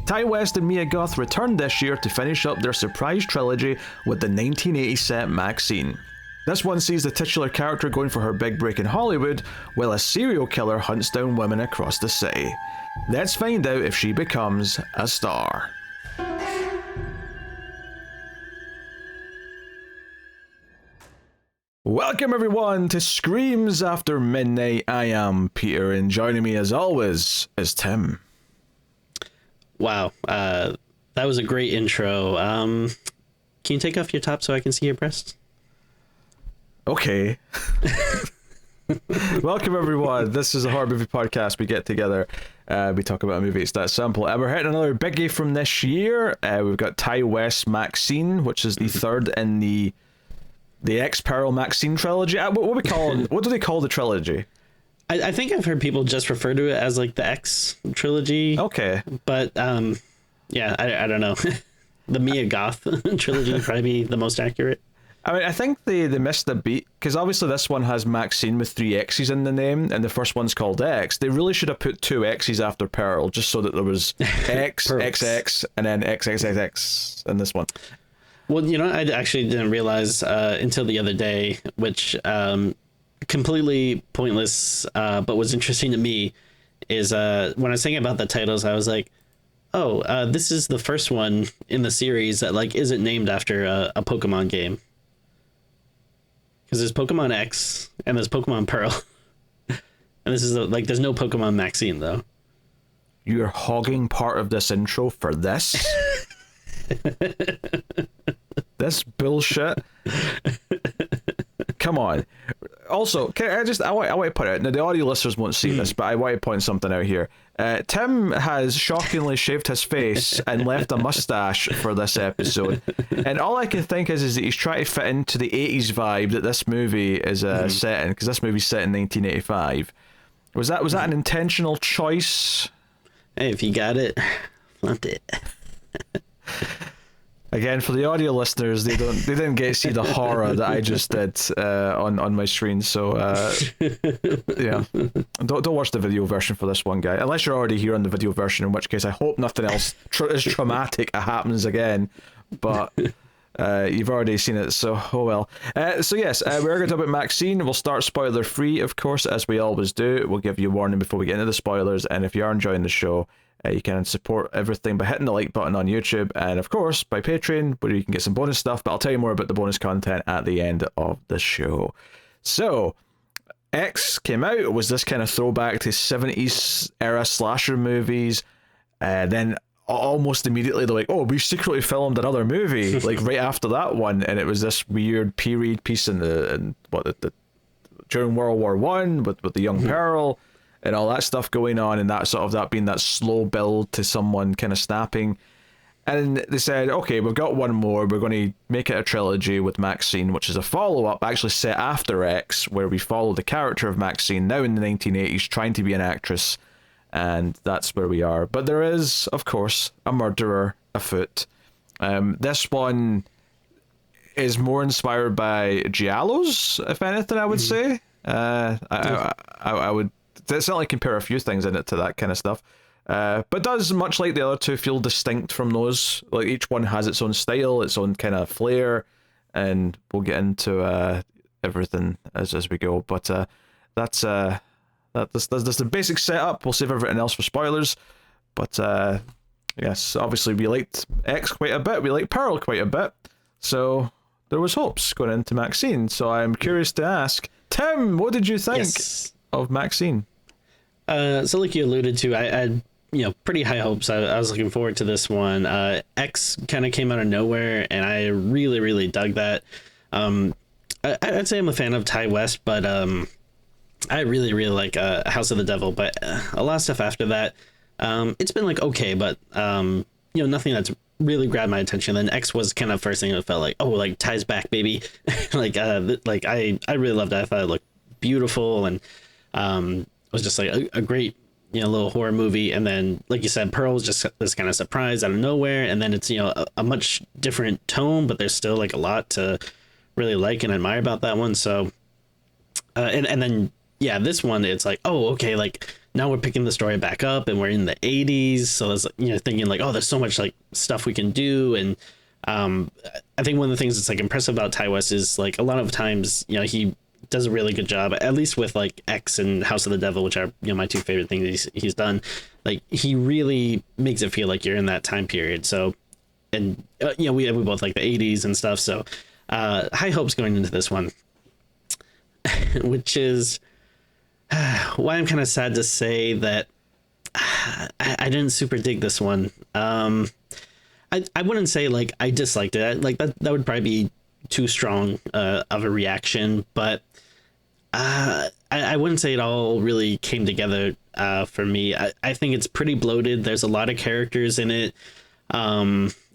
Ty West and Mia Goth returned this year to finish up their surprise trilogy with the 1980 set MaXXXine. This one sees the titular character going for her big break in Hollywood, while a serial killer hunts down women across the city. Let's find out if she becomes a star. Welcome everyone to Screams After Midnight. I am Peter, and joining me as always is Tim. Wow, that was a great intro. Can you take off your top so I can see your breasts? Okay. Welcome everyone. This is a horror movie podcast. We get together, we talk about a movie. It's that simple. And we're hitting another biggie from this year. We've got Ty West MaXXXine, which is the third in the X-Peril MaXXXine trilogy. What do they call the trilogy? I think I've heard people just refer to it as like the X trilogy. Okay. But yeah, I don't know. The Mia Goth trilogy would probably be the most accurate. I mean, I think they missed the beat, because obviously this one has MaXXXine with 3 X's in the name, and the first one's called X. They really should have put 2 X's after Peril, just so that there was X, XX, and then XXXX in this one. Well, you know, I actually didn't realize until the other day, which completely pointless, but was interesting to me, is when I was thinking about the titles, I was like, oh, this is the first one in the series that like isn't named after a Pokemon game. Because there's Pokemon X and there's Pokemon Pearl. And this is like, there's no Pokemon MaXXXine though. You're hogging part of this intro for this? This bullshit. Come on. Also, I want to put it out. Now, the audio listeners won't see this, but I want to point something out here. Tim has shockingly shaved his face and left a mustache for this episode. And all I can think is that he's trying to fit into the 80s vibe that this movie is set in, because this movie's set in 1985. Was that an intentional choice? Hey, if you got it, flaunt it. Again, for the audio listeners, they didn't get to see the horror that I just did on my screen. So yeah, don't watch the video version for this one, guy. Unless you're already here on the video version, in which case I hope nothing else as traumatic happens again. But you've already seen it, so oh well. So yes, we're going to talk about MaXXXine. We'll start spoiler free, of course, as we always do. We'll give you a warning before we get into the spoilers, and if you are enjoying the show, you can support everything by hitting the like button on YouTube, and of course by Patreon, where you can get some bonus stuff, but I'll tell you more about the bonus content at the end of the show. So, X came out. It was this kind of throwback to 70s era slasher movies. Then almost immediately they're like, oh, we secretly filmed another movie, like right after that one, and it was this weird period piece during World War One with the young Pearl and all that stuff going on, and that being that slow build to someone kind of snapping. And they said, okay, we've got one more, we're going to make it a trilogy with MaXXXine, which is a follow-up actually set after X, where we follow the character of MaXXXine now in the 1980s trying to be an actress, and that's where we are. But there is, of course, a murderer afoot. This one is more inspired by Giallos, if anything, I would say. I would certainly compare a few things in it to that kind of stuff, but does, much like the other two, feel distinct from those. Like, each one has its own style, its own kind of flair, and we'll get into everything as we go. But that's the basic setup. We'll save everything else for spoilers. But yes, obviously we liked X quite a bit, we liked Pearl quite a bit, so there was hopes going into MaXXXine. So I'm curious to ask Tim, what did you think of MaXXXine? So like you alluded to, I had pretty high hopes. I was looking forward to this one. X kind of came out of nowhere, and I really, really dug that. I'd say I'm a fan of Ty West, but I really, really like House of the Devil. But a lot of stuff after that, it's been like okay, but nothing that's really grabbed my attention. Then X was kind of first thing that felt like, oh, like Ty's back, baby. I really loved it. I thought it looked beautiful, and it was just like a great little horror movie. And then, like you said, Pearl was just this kind of surprise out of nowhere, and then it's a much different tone, but there's still like a lot to really like and admire about that one. So and then yeah, this one, it's like, oh, okay, like now we're picking the story back up and we're in the 80s. So there's, thinking like, oh, there's so much like stuff we can do. And I think one of the things that's like impressive about Ty West is like a lot of times, he does a really good job, at least with like X and House of the Devil, which are, my two favorite things he's done. Like he really makes it feel like you're in that time period. So, and we both like the 80s and stuff. So high hopes going into this one, which is why I'm kind of sad to say that I didn't super dig this one. I wouldn't say like I disliked it. Like that would probably be too strong of a reaction, but I wouldn't say it all really came together for me. I think it's pretty bloated. There's a lot of characters in it,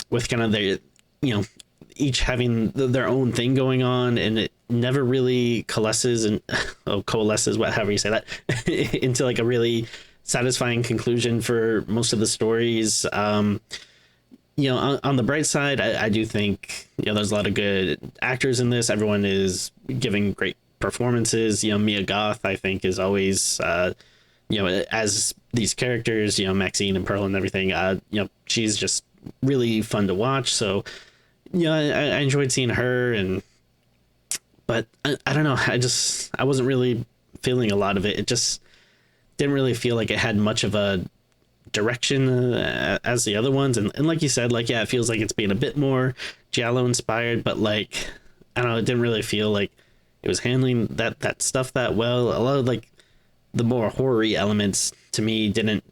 with kind of their, each having their own thing going on, and it never really coalesces and coalesces, whatever you say that, into like a really satisfying conclusion for most of the stories. On the bright side, I do think there's a lot of good actors in this. Everyone is giving great performances. Mia Goth, I think, is always as these characters, Maxine and Pearl and everything, she's just really fun to watch. So I enjoyed seeing her, but I don't know, I wasn't really feeling a lot of it. It just didn't really feel like it had much of a direction as the other ones, and like you said, like, yeah, it feels like it's being a bit more Giallo inspired, but like, I don't know, it didn't really feel like it was handling that stuff that well. A lot of like the more horror-y elements to me didn't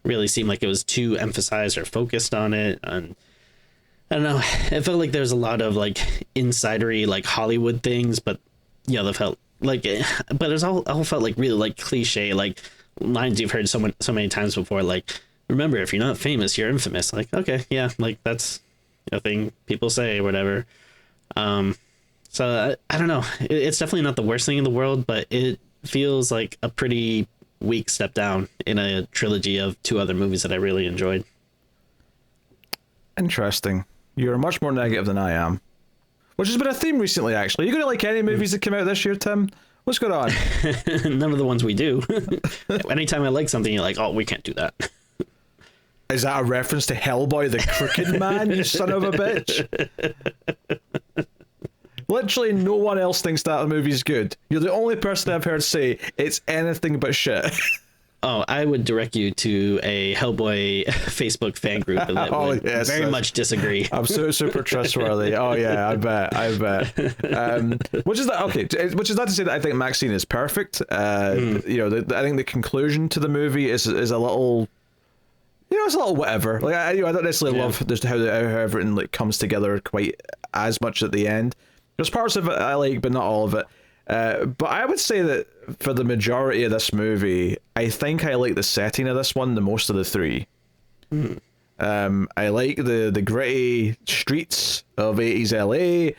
really seem like it was too emphasized or focused on it, and I don't know, it felt like there's a lot of like insidery like Hollywood things, but they felt like but it all felt like really like cliche, like lines you've heard so many times before, like, remember, if you're not famous, you're infamous. Like, okay, yeah, like that's a thing people say or whatever. So I don't know, it's definitely not the worst thing in the world, but it feels like a pretty weak step down in a trilogy of two other movies that I really enjoyed. Interesting. You're much more negative than I am, which has been a theme recently, actually. You gonna like any movies that came out this year, Tim? What's going on? None of the ones we do. Anytime I like something, you're like, oh, we can't do that. Is that a reference to Hellboy the Crooked Man, you son of a bitch? Literally no one else thinks that movie's good. You're the only person I've heard say it's anything but shit. Oh, I would direct you to a Hellboy Facebook fan group that would very much disagree. I'm super trustworthy. Oh yeah, I bet. Which is that? Okay, which is not to say that I think Maxine is perfect. I think the conclusion to the movie is a little, it's a little whatever. Like I don't necessarily love just how everything like comes together quite as much at the end. There's parts of it I like, but not all of it. But I would say that for the majority of this movie, I think I like the setting of this one the most of the three. I like the gritty streets of 80s LA,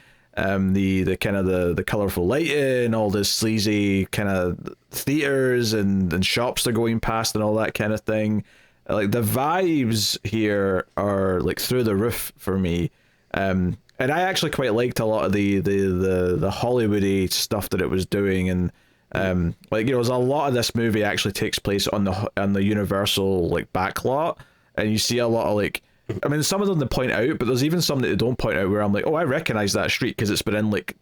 the kind of the colourful lighting, all the sleazy kind of theaters and shops they're going past and all that kind of thing. Like the vibes here are like through the roof for me. And I actually quite liked a lot of the Hollywoody stuff that it was doing, and there's a lot of this movie actually takes place on the Universal like backlot, and you see a lot of like, I mean, some of them they point out, but there's even some that they don't point out where I'm like, oh, I recognize that street because it's been in like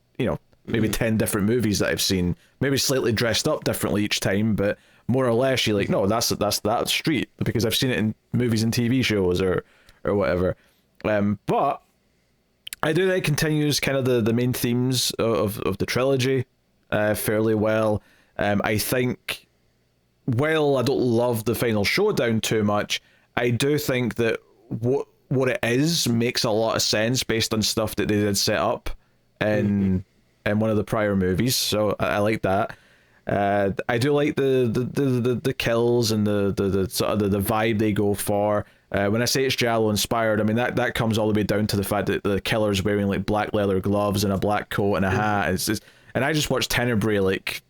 maybe 10 different movies that I've seen, maybe slightly dressed up differently each time, but more or less you're like, no, that's that street because I've seen it in movies and TV shows or whatever. But I do think it continues kind of the main themes of the trilogy fairly well. I think, while I don't love the final showdown too much, I do think that what it is makes a lot of sense based on stuff that they did set up in one of the prior movies. So I like that. I do like the kills and the sort of the vibe they go for. When I say it's Giallo inspired, I mean that comes all the way down to the fact that the killer's wearing like black leather gloves and a black coat and a hat. And I just watched Tenebrae like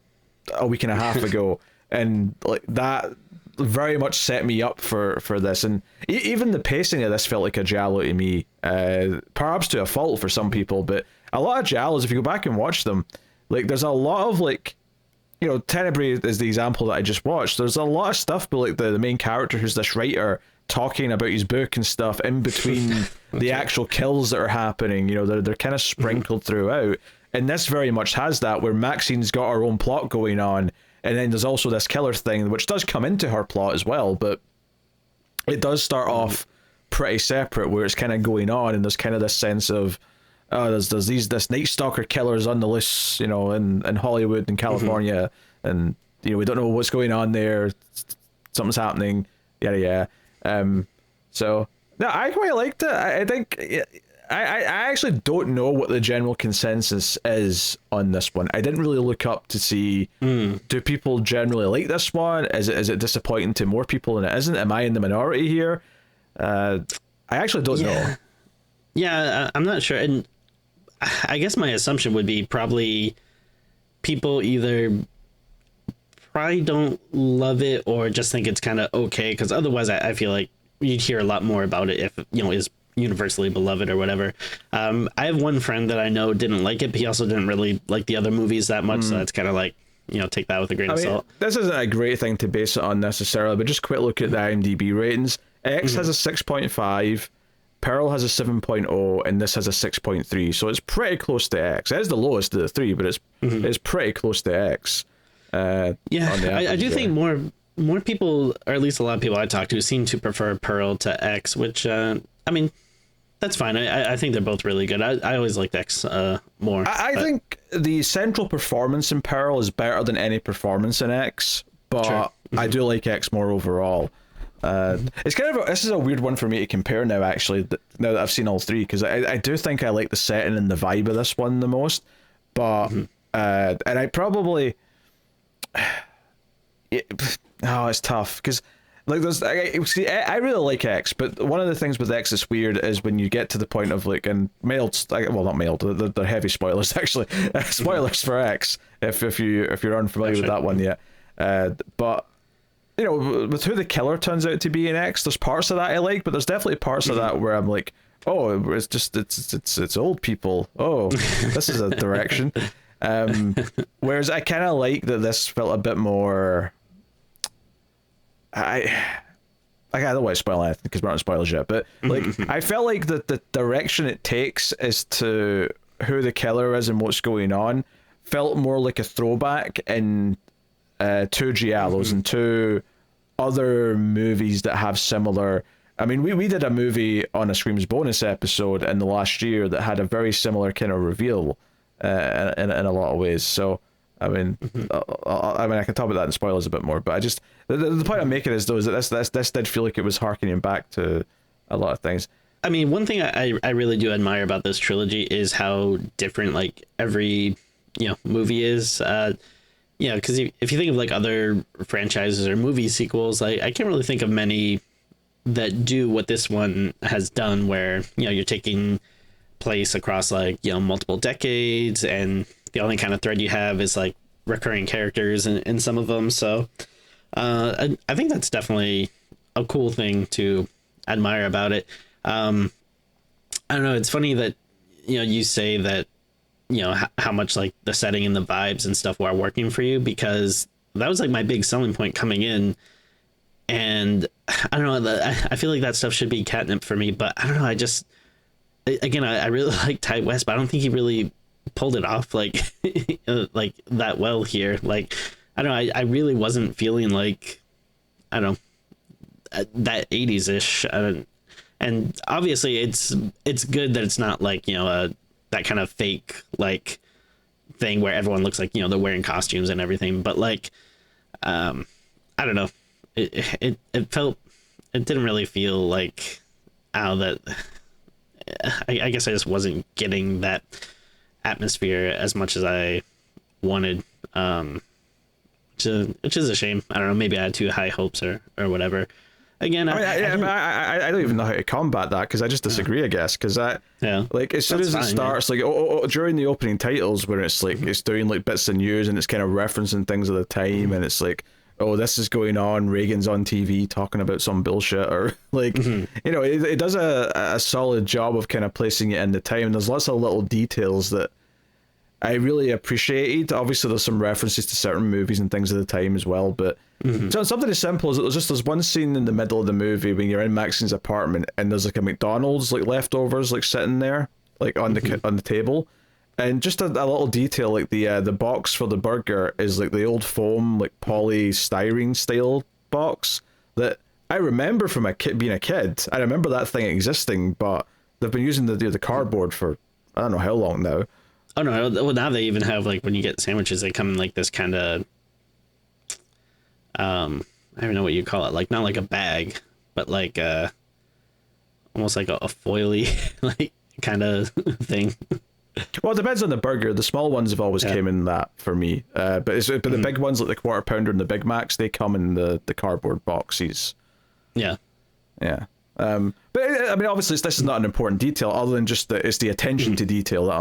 a week and a half ago, and like that very much set me up for this. And even the pacing of this felt like a Giallo to me, perhaps to a fault for some people, but a lot of Giallos, if you go back and watch them, like there's a lot of like you know, Tenebrae is the example that I just watched. There's a lot of stuff, but like the main character, who's this writer, talking about his book and stuff in between the actual kills that are happening. You know, they're kind of sprinkled throughout, and this very much has that, where Maxine's got her own plot going on, and then there's also this killer thing, which does come into her plot as well, but it does start off pretty separate, where it's kind of going on, and there's kind of this sense of, oh, there's this Night Stalker killers on the loose, you know, in Hollywood and California, and you know, we don't know what's going on there. Something's happening, yada yada. So no, I quite liked it. I think I actually don't know what the general consensus is on this one. I didn't really look up to see, do people generally like this one? Is it disappointing to more people than it isn't? Am I in the minority here? I actually don't know. Yeah, I'm not sure. And I guess my assumption would be probably people either probably don't love it or just think it's kind of okay, because otherwise I feel like you'd hear a lot more about it if, you know, is universally beloved or whatever. I have one friend that I know didn't like it, but he also didn't really like the other movies that much, so it's kind of like, you know, take that with a grain of salt. This isn't a great thing to base it on necessarily, but just quick look at the IMDb ratings. X has a 6.5, Pearl has a 7.0, and this has a 6.3, so it's pretty close to X. It is the lowest of the three, but it's pretty close to X. I do think more people, or at least a lot of people I talk to, seem to prefer Pearl to X, which I mean, that's fine. I think they're both really good. I always liked X more. I think the central performance in Pearl is better than any performance in X, but sure. I do like X more overall. It's kind of this is a weird one for me to compare now, actually, now that I've seen all three, because I do think I like the setting and the vibe of this one the most, but and I probably it's tough, because like I really like X, but one of the things with X that's weird is when you get to the point of like, and mild, well, not mild, they're heavy spoilers actually, spoilers for X if you're unfamiliar with that one yet, but you know, with who the killer turns out to be in X, there's parts of that I like, but there's definitely parts of that where I'm like, oh, it's just it's old people. Oh, this is a direction. Whereas I kind of like that this felt a bit more. I don't want to spoil anything because we're not spoilers yet, but like I felt like the direction it takes as to who the killer is and what's going on felt more like a throwback in two giallos and two other movies that have similar. I mean, we did a movie on a Screams bonus episode in the last year that had a very similar kind of reveal in a lot of ways. So I mean, I can talk about that in spoilers a bit more, but I just the point I'm making is though is that this did feel like it was harkening back to a lot of things. I mean, one thing I really do admire about this trilogy is how different like every movie is. Because if you think of like other franchises or movie sequels, I can't really think of many that do what this one has done, where you're taking place across like multiple decades, and the only kind of thread you have is like recurring characters in some of them. So I think that's definitely a cool thing to admire about it. I don't know. It's funny that you say that how much like the setting and the vibes and stuff were working for you, because that was like my big selling point coming in. And I don't know, I feel like that stuff should be catnip for me, but I don't know. I really like Ty West, but I don't think he really pulled it off like like that well here. Like, I don't know. I really wasn't feeling like, I don't know, that 80s ish. And obviously it's good that it's not like, that kind of fake like thing where everyone looks like, they're wearing costumes and everything. But like, I don't know. It didn't really feel like, that I guess I just wasn't getting that atmosphere as much as I wanted, which is a shame. I don't know, maybe I had too high hopes or whatever. Again, I don't even know how to combat that, because I just disagree, I guess, because like as soon as it starts, like during the opening titles where it's like it's doing like bits of news and it's kind of referencing things of the time, and it's like, oh, this is going on, Reagan's on TV talking about some bullshit, or like it does a solid job of kind of placing it in the time. There's lots of little details that I really appreciated. Obviously, there's some references to certain movies and things at the time as well, but so something as simple as there's one scene in the middle of the movie when you're in Maxine's apartment and there's like a McDonald's like leftovers like sitting there like on the table, and just a little detail like the box for the burger is like the old foam like polystyrene style box that I remember from being a kid. I remember that thing existing, but they've been using the cardboard for I don't know how long now. Oh no! Well, now they even have like when you get sandwiches, they come in like this kind of, I don't know what you call it. Like not like a bag, but like almost like a foily like kind of thing. Well, it depends on the burger. The small ones have always came in that for me. But the big ones like the Quarter Pounder and the Big Macs, they come in the cardboard boxes. Yeah. Yeah. But I mean, obviously, this is not an important detail, other than just it's the attention to detail that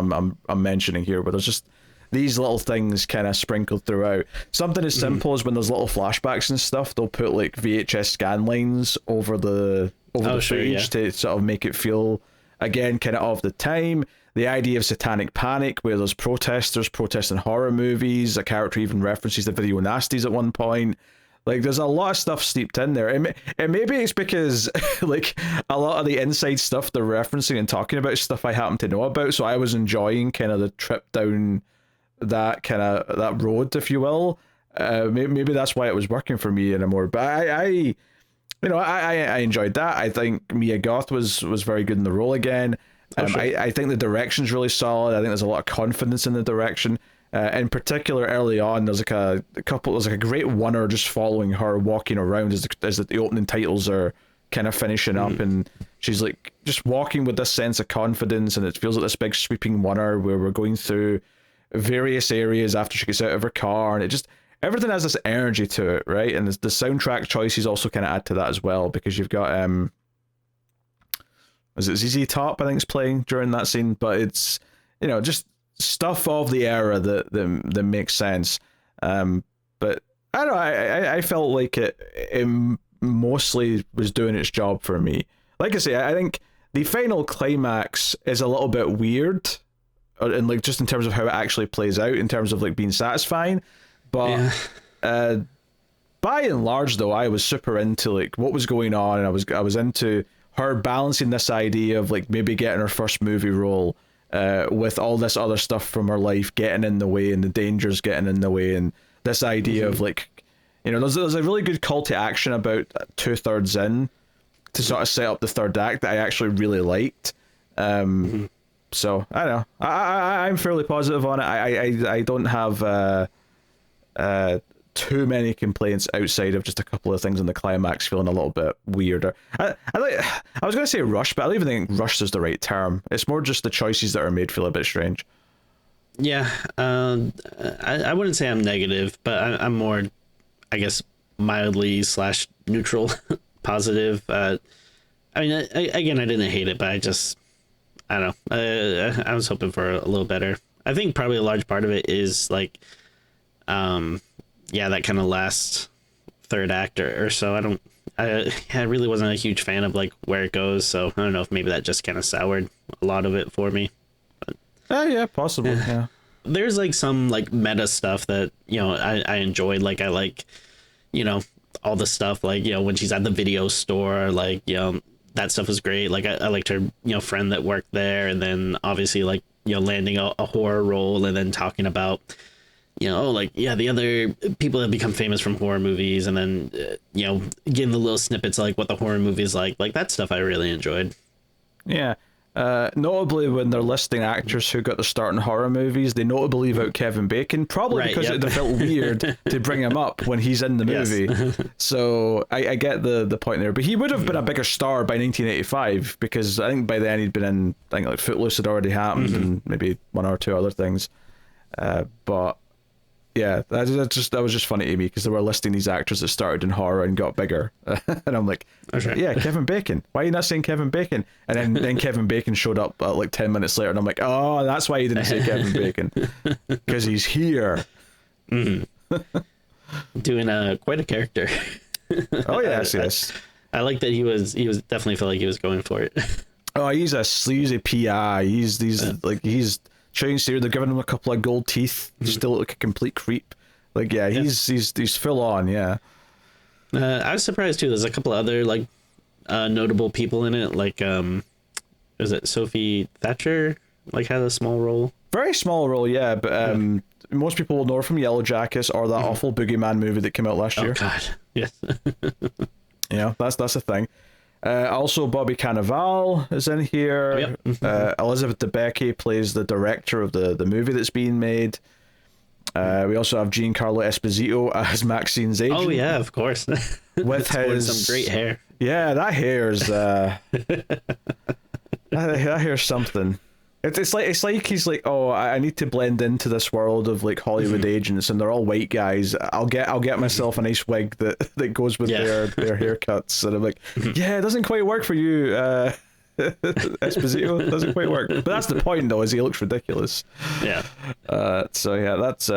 I'm mentioning here. But there's just these little things kind of sprinkled throughout. Something as simple as when there's little flashbacks and stuff, they'll put like VHS scan lines over the footage to sort of make it feel again kind of the time. The idea of satanic panic, where there's protesters protesting horror movies. A character even references the video nasties at one point. Like, there's a lot of stuff steeped in there. And maybe it's because, like, a lot of the inside stuff they're referencing and talking about is stuff I happen to know about. So I was enjoying kind of the trip down that road, if you will. Maybe that's why it was working for me anymore. But I enjoyed that. I think Mia Goth was very good in the role again. Sure. I think the direction's really solid. I think there's a lot of confidence in the direction. In particular, early on, there's like a great oneer just following her walking around as the opening titles are kind of finishing up, and she's like just walking with this sense of confidence, and it feels like this big sweeping oneer where we're going through various areas after she gets out of her car, and it just everything has this energy to it, right? And the soundtrack choices also kind of add to that as well, because you've got is it ZZ Top I think is playing during that scene, but it's just stuff of the era that makes sense. But I don't know, I felt like it mostly was doing its job for me. Like I say, I think the final climax is a little bit weird, and like just in terms of how it actually plays out, in terms of like being satisfying. But by and large, though, I was super into like what was going on, and I was into her balancing this idea of like maybe getting her first movie role with all this other stuff from her life getting in the way, and the dangers getting in the way, and this idea of like, there's a really good call to action about 2/3 in to sort of set up the third act that I actually really liked. So I don't know, I'm fairly positive on it. I don't have too many complaints outside of just a couple of things in the climax feeling a little bit weirder. I was going to say rushed, but I don't even think rushed is the right term. It's more just the choices that are made feel a bit strange. Yeah, I wouldn't say I'm negative, but I'm more, I guess, mildly / neutral positive. I mean, again, I didn't hate it, but I don't know. I was hoping for a little better. I think probably a large part of it is like, that kind of last third act or so. I really wasn't a huge fan of like where it goes, so I don't know if maybe that just kind of soured a lot of it for me. But, yeah, possible. Yeah. There's like some like meta stuff that I enjoyed. Like I like all the stuff like when she's at the video store, like that stuff was great. Like I liked her friend that worked there, and then obviously like landing a horror role, and then talking about the other people that become famous from horror movies, and then getting the little snippets of, like what the horror movie is like that stuff I really enjoyed. Yeah. Notably, when they're listing actors who got the start in horror movies, they notably leave out Kevin Bacon, probably because it felt weird to bring him up when he's in the movie. Yes. So I get the point there, but he would have been a bigger star by 1985, because I think by then he'd been in, I think like Footloose had already happened, and maybe one or two other things. But yeah, that was just funny to me, because they were listing these actors that started in horror and got bigger, and I'm like, yeah, Kevin Bacon. Why are you not saying Kevin Bacon? And then Kevin Bacon showed up like 10 minutes later, and I'm like, oh, that's why you didn't say Kevin Bacon, because he's here. Doing quite a character. Oh yes. I like that he was definitely felt like he was going for it. Oh, he's a sleazy PI. He's chewing cereal. They're giving him a couple of gold teeth. He still look like a complete creep. Like, yeah, he's full on, yeah. I was surprised too. There's a couple of other like notable people in it. Like, is it Sophie Thatcher? Like, had a small role. Very small role, yeah. But most people will know her from Yellow Jackets or that awful Boogeyman movie that came out last year. Oh God, yes. Yeah, that's a thing. Also, Bobby Cannavale is in here. Yep. Elizabeth Debicki plays the director of the movie that's being made. We also have Giancarlo Esposito as Maxine's agent. Oh yeah, of course. With his some great hair. Yeah, that hair's that hair's something. It's like he's like, oh, I need to blend into this world of like Hollywood agents, and they're all white guys. I'll get myself a nice wig that goes with their haircuts, and I'm like, yeah, it doesn't quite work for you, Esposito. It doesn't quite work. But that's the point, though, is he looks ridiculous. Yeah. So yeah, that's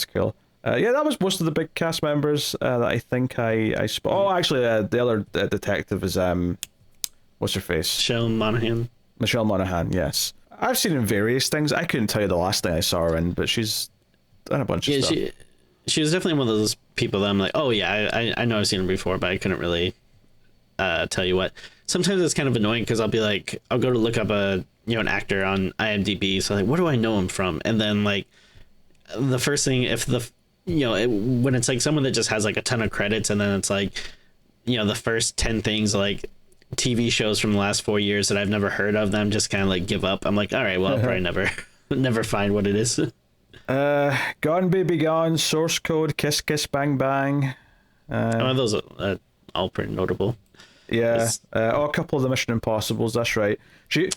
cool. Yeah, that was most of the big cast members that I think I Oh, actually, the other detective is what's her face? Michelle Monaghan, yes. I've seen her in various things. I couldn't tell you the last thing I saw her in, but she's done a bunch of stuff. She was definitely one of those people that I'm like, oh yeah, I know I've seen her before, but I couldn't really tell you what. Sometimes it's kind of annoying because I'll go to look up an actor on IMDb, so like, what do I know him from? And then like the first thing, if when it's like someone that just has like a ton of credits, and then it's like, the first 10 things like TV shows from the last 4 years that I've never heard of, them just kind of like give up. I'm like, all right, well, I'll probably never find what it is. Gone Baby Gone, Source Code, Kiss Kiss Bang Bang. Those are all pretty notable. Yeah, a couple of the Mission Impossibles. That's right. She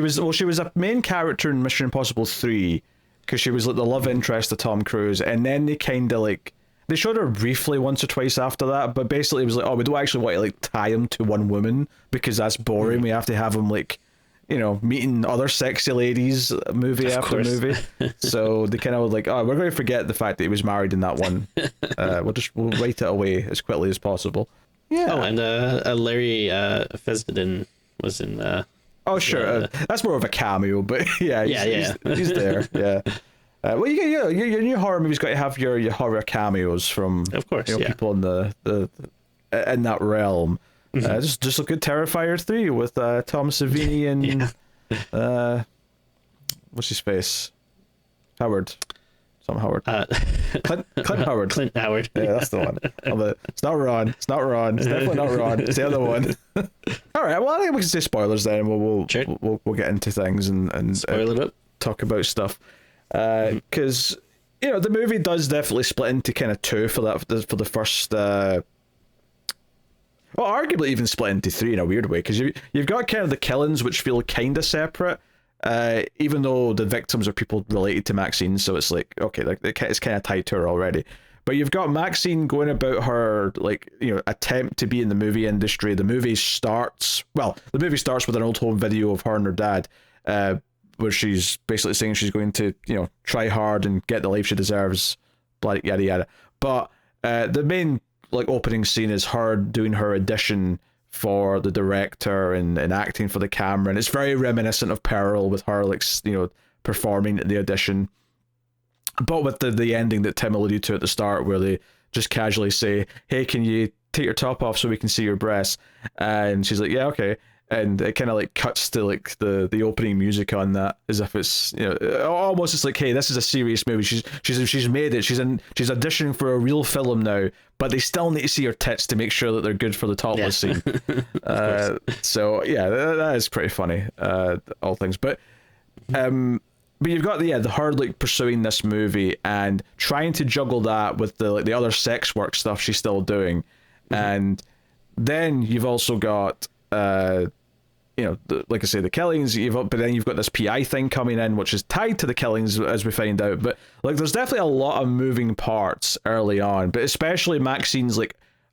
was a main character in Mission Impossible 3 because she was like the love interest of Tom Cruise, and then they kind of like. They showed her briefly once or twice after that, but basically it was like, oh, we don't actually want to like tie him to one woman because that's boring. We have to have him like, meeting other sexy ladies movie after movie. So they kind of like, oh, we're going to forget the fact that he was married in that one. We'll write it away as quickly as possible. Yeah. Oh, and Larry Fessenden was in. Oh, sure. That's more of a cameo, but yeah, he's there. Yeah. Well, your new horror movie's got to have your horror cameos from, of course, people in the in that realm. Just look at Terrifier 3 with Tom Savini and what's his face, Howard, some Howard, Clint Howard. Clint Howard. Yeah, that's the one. It's not Ron. It's not Ron. It's definitely not Ron. It's the other one. All right. Well, I think we can say spoilers then. We'll get into things and spoil it up. Talk about stuff. Because the movie does definitely split into kind of two for the first arguably even split into three in a weird way, because you've got kind of the killings which feel kind of separate, even though the victims are people related to Maxine, so it's like, okay, like it's kind of tied to her already. But you've got Maxine going about her attempt to be in the movie industry. The movie starts with an old home video of her and her dad, where she's basically saying she's going to, try hard and get the life she deserves, blah, yada yada. But the main opening scene is her doing her audition for the director and acting for the camera, and it's very reminiscent of Pearl, with her performing at the audition, but with the ending that Tim alluded to at the start, where they just casually say, "Hey, can you take your top off so we can see your breasts?" And she's like, "Yeah, okay." And it kind of cuts to the opening music on that, as if it's almost it's like, hey, this is a serious movie. She's made it. She's auditioning for a real film now, but they still need to see her tits to make sure that they're good for the topless scene. So yeah, that is pretty funny. All things, but you've got the her pursuing this movie and trying to juggle that with the other sex work stuff she's still doing, and then you've also got. Like I say, the killings, but then you've got this PI thing coming in, which is tied to the killings, as we find out. But there's definitely a lot of moving parts early on, but especially Maxine's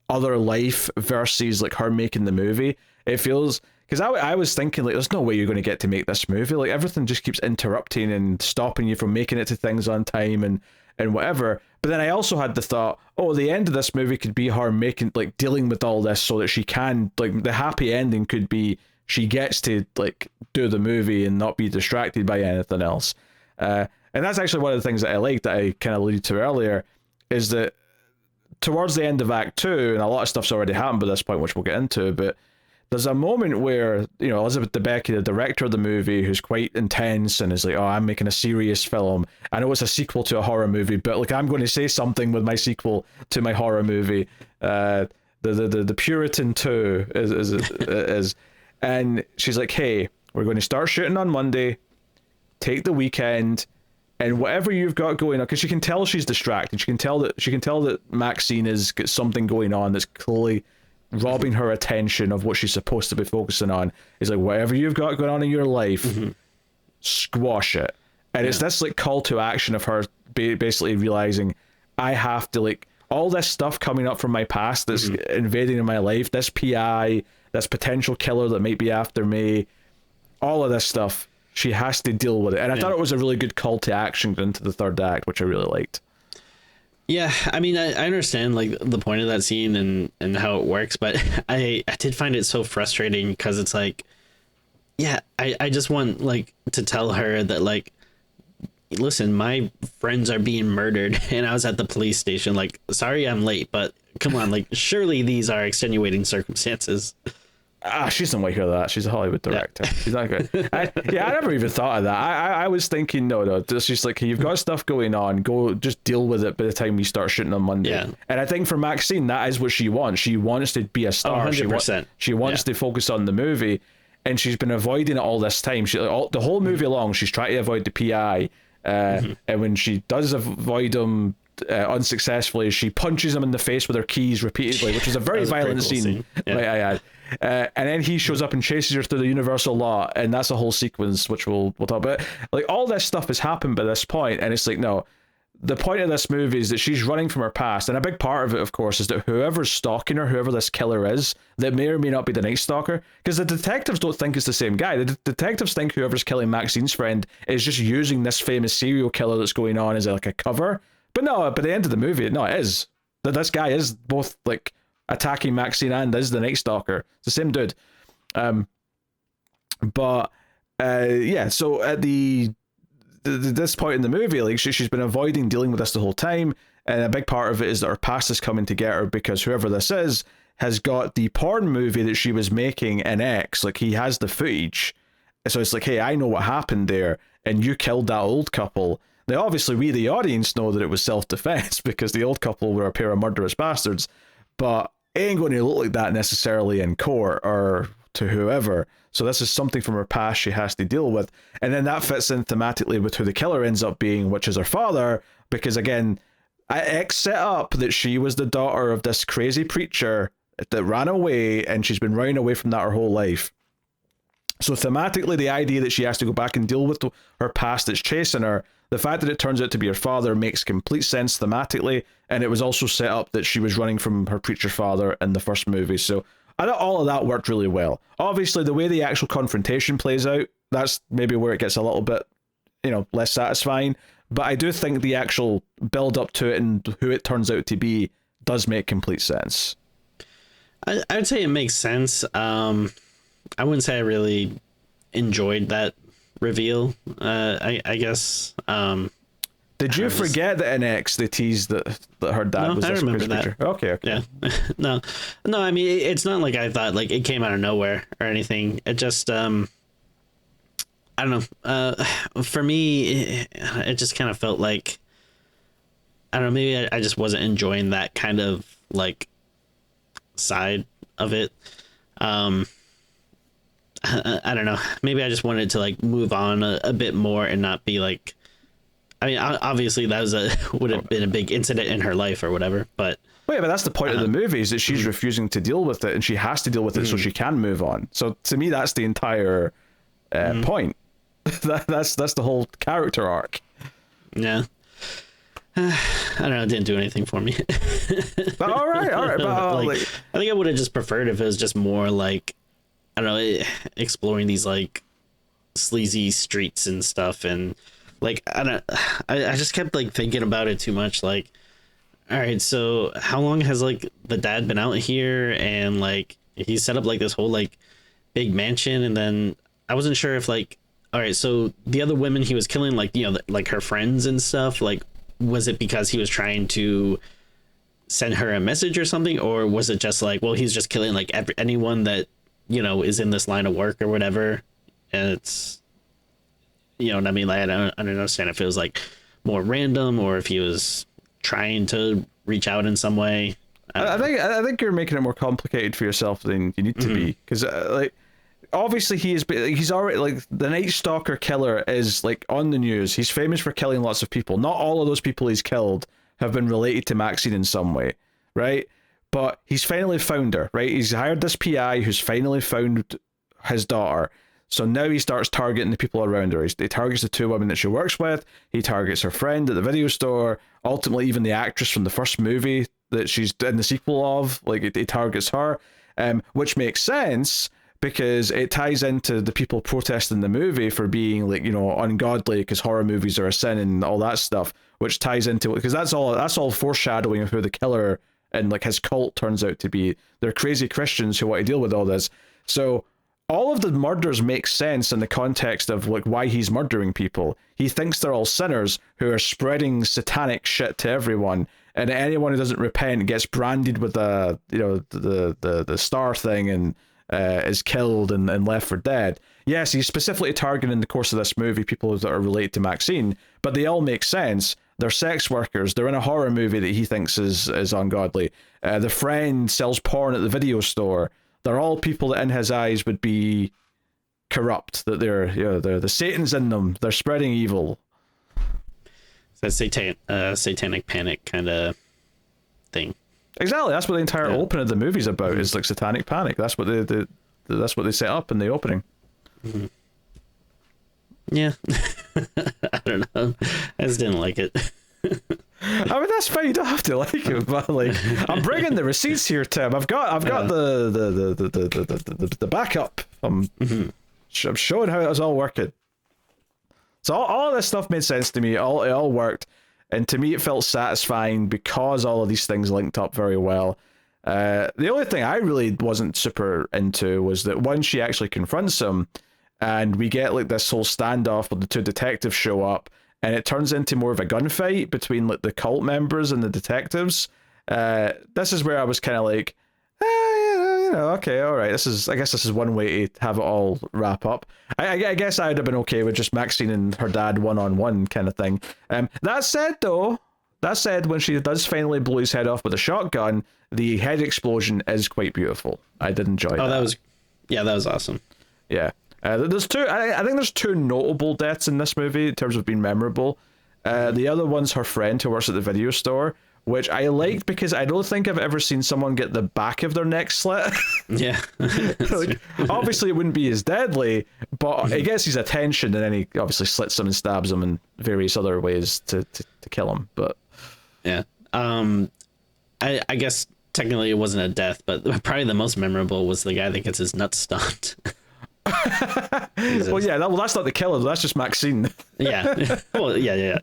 other life versus her making the movie. It feels, because I was thinking there's no way you're going to get to make this movie. Everything just keeps interrupting and stopping you from making it to things on time and whatever. But then I also had the thought, the end of this movie could be her dealing with all this so that she can, the happy ending could be she gets to like do the movie and not be distracted by anything else. And that's actually one of the things that I like, that I kind of alluded to earlier, is that towards the end of Act 2, and a lot of stuff's already happened by this point, which we'll get into, but there's a moment where, you know, Elizabeth Debicki, the director of the movie, who's quite intense and is like, oh, I'm making a serious film. I know it's a sequel to a horror movie, but like, I'm going to say something with my sequel to my horror movie. The Puritan 2 is, and she's like, hey, we're going to start shooting on Monday, take the weekend, and whatever you've got going on, because you can tell she's distracted. She can tell that Maxine has got something going on that's clearly robbing her attention of what she's supposed to be focusing on. Is like, whatever you've got going on in your life, squash it. And it's this like call to action of her basically realizing, I have to, like, all this stuff coming up from my past that's invading in my life, this PI, this potential killer that might be after me, all of this stuff, she has to deal with it. And I thought it was a really good call to action into the third act, which I really liked. Yeah, I mean, I understand like the point of that scene and how it works, but I did find it so frustrating because it's like, yeah, I just want like to tell her that, like, listen, my friends are being murdered and I was at the police station. Like, sorry I'm late, but come on, like, surely these are extenuating circumstances. She doesn't want to hear that. She's a Hollywood director. Yeah. She's not good. I never even thought of that. I was thinking, no. It's just like, you've got stuff going on. Go, just deal with it by the time we start shooting on Monday. Yeah. And I think for Maxine, that is what she wants. She wants to be a star. 100%. She wants to focus on the movie, and she's been avoiding it all this time. The whole movie long, she's trying to avoid the PI. And when she does avoid him unsuccessfully, she punches him in the face with her keys repeatedly, which is a very violent cool scene. Yeah. And then he shows up and chases her through the Universal lot, and that's a whole sequence which we'll talk about. Like, all this stuff has happened by this point, and it's like, no, the point of this movie is that she's running from her past, and a big part of it, of course, is that whoever's stalking her, whoever this killer is, that may or may not be the Night Stalker, because the detectives don't think it's the same guy. The detectives think whoever's killing Maxine's friend is just using this famous serial killer that's going on as like a cover. But no, by the end of the movie, no, it is. That this guy is both like attacking Maxine and is the Night Stalker. It's the same dude. So at this point in the movie, like, she's been avoiding dealing with this the whole time, and a big part of it is that her past is coming to get her, because whoever this is has got the porn movie that she was making in X. Like, he has the footage, so it's like, hey, I know what happened there, and you killed that old couple. Now, obviously, we, the audience, know that it was self-defense because the old couple were a pair of murderous bastards, but it ain't going to look like that necessarily in court or to whoever. So this is something from her past she has to deal with. And then that fits in thematically with who the killer ends up being, which is her father, because, again, X set up that she was the daughter of this crazy preacher that ran away, and she's been running away from that her whole life. So thematically, the idea that she has to go back and deal with her past that's chasing her, the fact that it turns out to be her father makes complete sense thematically, and it was also set up that she was running from her preacher father in the first movie. So I thought all of that worked really well. Obviously, the way the actual confrontation plays out, that's maybe where it gets a little bit, less satisfying. But I do think the actual build up to it and who it turns out to be does make complete sense. I would say it makes sense. I wouldn't say I really enjoyed that reveal. I guess. Did you forget that in X they teased that her dad was this crazy creature? Okay. Yeah. No. I mean, it's not like I thought like it came out of nowhere or anything. It just I don't know. For me, it just kind of felt like, I don't know. Maybe I just wasn't enjoying that kind of like side of it. I don't know. Maybe I just wanted to like move on a bit more and not be like. I mean, obviously that would have been a big incident in her life or whatever. But yeah, but that's the point of the movie, is that she's refusing to deal with it, and she has to deal with it so she can move on. So to me, that's the entire point. That's the whole character arc. Yeah. I don't know. It didn't do anything for me. But all right. But, like, I think I would have just preferred if it was just more like, I don't know, exploring these like sleazy streets and stuff, and like I just kept like thinking about it too much. Like, all right, so how long has like the dad been out here, and like he set up like this whole like big mansion, and then I wasn't sure if like, all right, so the other women he was killing, like, you know, like her friends and stuff, like, was it because he was trying to send her a message or something, or was it just like, well, he's just killing like anyone that, you know, is in this line of work or whatever, and it's, you know what I mean, like, I don't understand if it was like more random or if he was trying to reach out in some way. I think you're making it more complicated for yourself than you need to be, because like, obviously he's already, like, the Night Stalker killer is like on the news. He's famous for killing lots of people. Not all of those people he's killed have been related to Maxine in some way, right? But he's finally found her, right? He's hired this PI who's finally found his daughter. So now he starts targeting the people around her. He targets the two women that she works with. He targets her friend at the video store. Ultimately, even the actress from the first movie that she's in the sequel of, like, he targets her, which makes sense because it ties into the people protesting the movie for being, like, you know, ungodly because horror movies are a sin and all that stuff, which ties into it, because that's all foreshadowing of who the killer and like his cult turns out to be. They're crazy Christians who want to deal with all this. So all of the murders make sense in the context of like why he's murdering people. He thinks they're all sinners who are spreading satanic shit to everyone, and anyone who doesn't repent gets branded with the, you know, the star thing and is killed and left for dead. Yes, he's specifically targeting in the course of this movie people that are related to Maxine, but they all make sense. They're sex workers. They're in a horror movie that he thinks is ungodly. The friend sells porn at the video store. They're all people that in his eyes would be corrupt, that they're, you know, the Satan's in them. They're spreading evil. That satanic panic kind of thing. Exactly. That's what the entire opening of the movie's about, is like satanic panic. That's what that's what they set up in the opening. Mm-hmm. Yeah. I don't know. I just didn't like it. I mean, that's fine. You don't have to like it, but like, I'm bringing the receipts here, Tim. I've got the backup. I'm showing how it was all working. So all of this stuff made sense to me. It all worked, and to me, it felt satisfying because all of these things linked up very well. The only thing I really wasn't super into was that when she actually confronts him, and we get like this whole standoff where the two detectives show up, and it turns into more of a gunfight between like the cult members and the detectives. This is where I was kind of like, you know, okay, all right. I guess this is one way to have it all wrap up. I guess I'd have been okay with just Maxine and her dad one-on-one kind of thing. That said, when she does finally blow his head off with a shotgun, the head explosion is quite beautiful. I did enjoy that. That was awesome. Yeah. There's two. I think there's two notable deaths in this movie in terms of being memorable. The other one's her friend who works at the video store, which I liked because I don't think I've ever seen someone get the back of their neck slit. Yeah. Like, obviously, it wouldn't be as deadly, but it gets his attention, and then he obviously slits him and stabs him in various other ways to kill him. But yeah, I guess technically it wasn't a death, but probably the most memorable was the guy that gets his nuts stomped. Well, yeah, that's not the killer. That's just Maxine. Yeah. Well, yeah.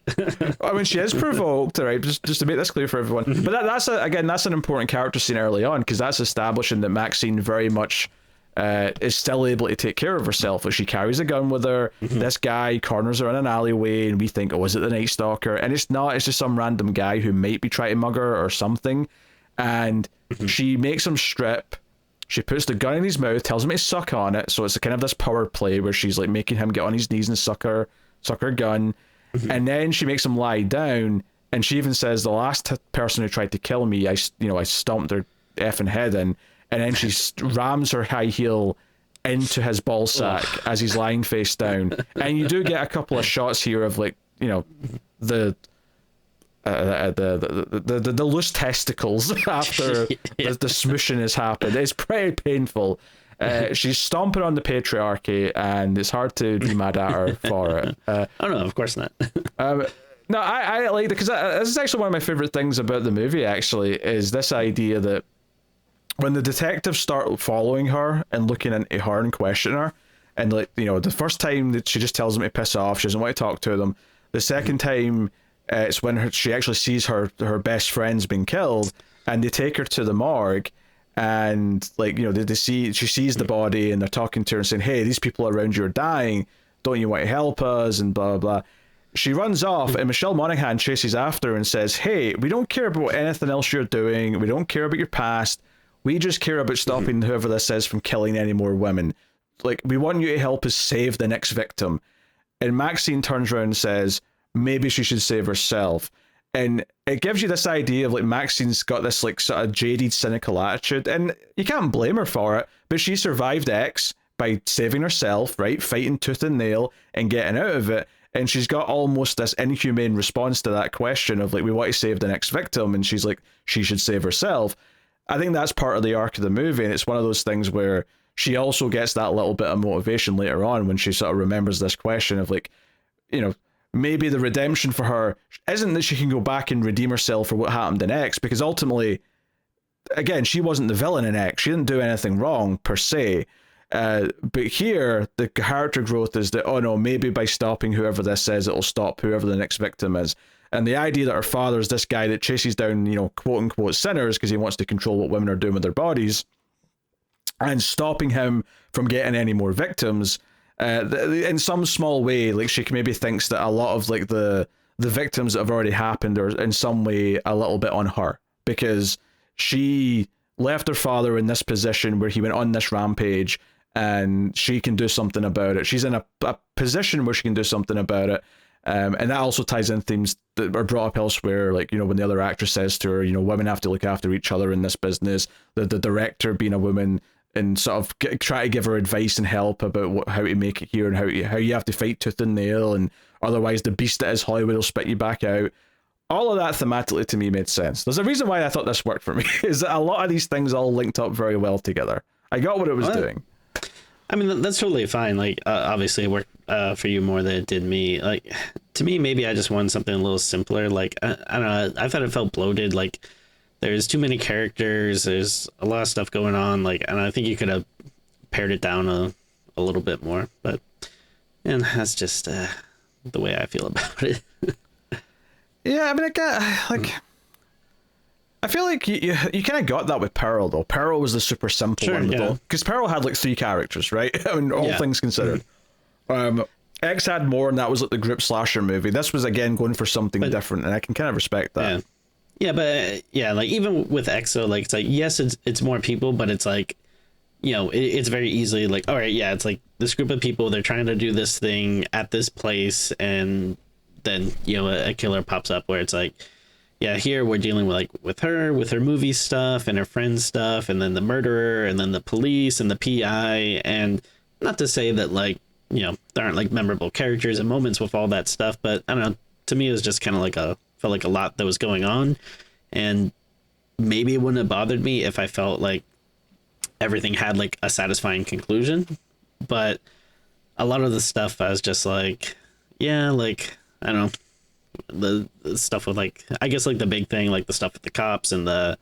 I mean, she is provoked, right? Just to make this clear for everyone. But that's an important character scene early on, because that's establishing that Maxine very much is still able to take care of herself. Like, she carries a gun with her. This guy corners her in an alleyway, and we think, oh, is it the Night Stalker? And it's not. It's just some random guy who might be trying to mug her or something. And she makes him strip. She puts the gun in his mouth, tells him to suck on it. So it's kind of this power play where she's like making him get on his knees and suck her gun. And then she makes him lie down. And she even says, the last person who tried to kill me, I stomped their effing head in. And then she rams her high heel into his ball sack as he's lying face down. And you do get a couple of shots here of, like, you know, the loose testicles after the smooshing has happened. It's pretty painful. She's stomping on the patriarchy, and it's hard to be mad at her for it. Oh no, of course not. No, I like it because this is actually one of my favorite things about the movie. Actually, is this idea that when the detectives start following her and looking into her and questioning her, and, like, you know, the first time that she just tells them to piss off, she doesn't want to talk to them. The second time, it's when she actually sees her best friend's been killed, and they take her to the morgue, and like, you know, she sees the body and they're talking to her and saying, hey, these people around you are dying, don't you want to help us, and blah blah blah. She runs off and Michelle Monaghan chases after her and says, hey, we don't care about anything else you're doing, we don't care about your past, we just care about stopping whoever this is from killing any more women. Like, we want you to help us save the next victim. And Maxine turns around and says, maybe she should save herself. And it gives you this idea of like Maxine's got this like sort of jaded, cynical attitude, and you can't blame her for it, but she survived X by saving herself, right? Fighting tooth and nail and getting out of it. And she's got almost this inhumane response to that question of like, we want to save the next victim. And she's like, she should save herself. I think that's part of the arc of the movie. And it's one of those things where she also gets that little bit of motivation later on when she sort of remembers this question of like, you know, maybe the redemption for her isn't that she can go back and redeem herself for what happened in X, because ultimately, again, she wasn't the villain in X. She didn't do anything wrong per se. But here, the character growth is that, oh no, maybe by stopping whoever this is, it'll stop whoever the next victim is. And the idea that her father is this guy that chases down, you know, quote unquote sinners because he wants to control what women are doing with their bodies, and stopping him from getting any more victims, in some small way, like she maybe thinks that a lot of like the victims that have already happened are in some way a little bit on her, because she left her father in this position where he went on this rampage and she can do something about it. She's in a position where she can do something about it. And that also ties in themes that are brought up elsewhere, like, you know, when the other actress says to her, you know, women have to look after each other in this business, the director being a woman, and sort of try to give her advice and help about how to make it here, and how you have to fight tooth and nail, and otherwise the beast that is Hollywood will spit you back out. All of that thematically to me made sense. There's a reason why I thought this worked for me, is that a lot of these things all linked up very well together. I got what it was doing. I mean, that's totally fine. Like, obviously it worked for you more than it did me. Like, to me, maybe I just wanted something a little simpler. Like, I don't know, I thought it felt bloated. Like, there's too many characters, there's a lot of stuff going on, like, and I think you could have pared it down a little bit more, but, and that's just the way I feel about it. Yeah, I mean, I feel like you kind of got that with Pearl, though. Pearl was the super simple one, because Pearl had like 3 characters, right? I mean, all things considered. X had more, and that was like the group slasher movie. This was again going for something different, and I can kind of respect that. Yeah, but yeah, like even with EXO, like it's like, yes, it's more people, but it's like, you know, it's very easily like, all right, yeah, it's like this group of people, they're trying to do this thing at this place, and then, you know, a killer pops up where it's like, yeah, here we're dealing with like with her movie stuff and her friend's stuff, and then the murderer, and then the police and the PI, and not to say that like, you know, there aren't like memorable characters and moments with all that stuff, but I don't know, to me it was just kind of like felt like a lot that was going on, and maybe it wouldn't have bothered me if I felt like everything had like a satisfying conclusion, but a lot of the stuff I was just like, yeah, like, I don't know, the stuff with like, I guess like the big thing, like the stuff with the cops and the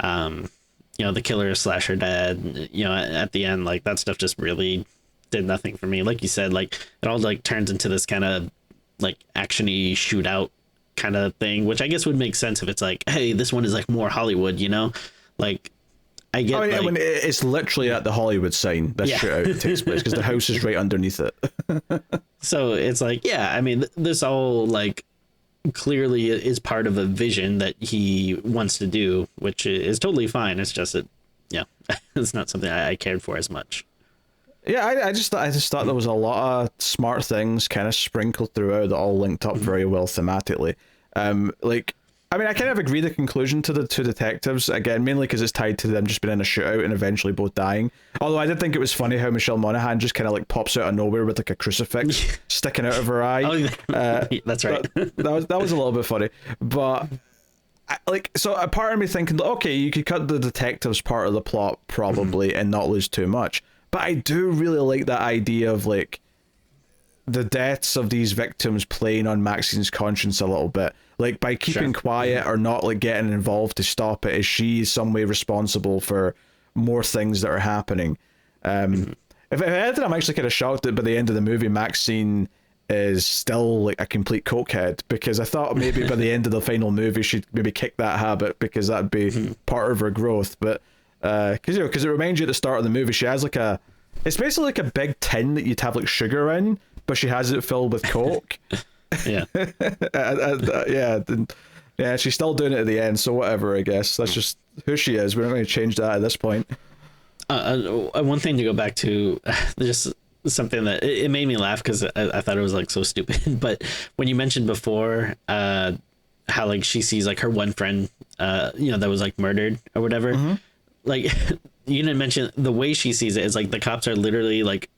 you know, the killer slash her dad, you know, at the end, like that stuff just really did nothing for me. Like you said, like it all like turns into this kind of like actiony shootout kind of thing, which I guess would make sense if it's like, hey, this one is like more Hollywood, you know, like I get. I mean, it's literally at the Hollywood sign that shootout takes place, because the house is right underneath it. So it's like, yeah, I mean, this all like clearly is part of a vision that he wants to do, which is totally fine. It's just that, yeah, it's not something I cared for as much. Yeah, I just thought there was a lot of smart things kind of sprinkled throughout that all linked up very well thematically. Like, I mean, I kind of agree the conclusion to the 2 detectives, again, mainly because it's tied to them just being in a shootout and eventually both dying. Although I did think it was funny how Michelle Monaghan just kind of like pops out of nowhere with like a crucifix sticking out of her eye. That's right. That was a little bit funny. But so a part of me thinking, okay, you could cut the detectives part of the plot probably and not lose too much. But I do really like that idea of like the deaths of these victims playing on Maxine's conscience a little bit. Like, by keeping quiet or not like getting involved to stop it, is she some way responsible for more things that are happening? If anything, I'm actually kind of shocked that by the end of the movie, Maxine is still like a complete cokehead, because I thought maybe by the end of the final movie she'd maybe kick that habit, because that'd be part of her growth. But because it reminds you at the start of the movie she has like it's basically like a big tin that you'd have like sugar in, but she has it filled with Coke. Yeah. Yeah, she's still doing it at the end, so whatever, I guess. That's just who she is. We're not going to change that at this point. One thing to go back to, just something that it made me laugh because I thought it was like so stupid. But when you mentioned before how like she sees like her one friend, that was like murdered or whatever, like you didn't mention the way she sees it is like the cops are literally like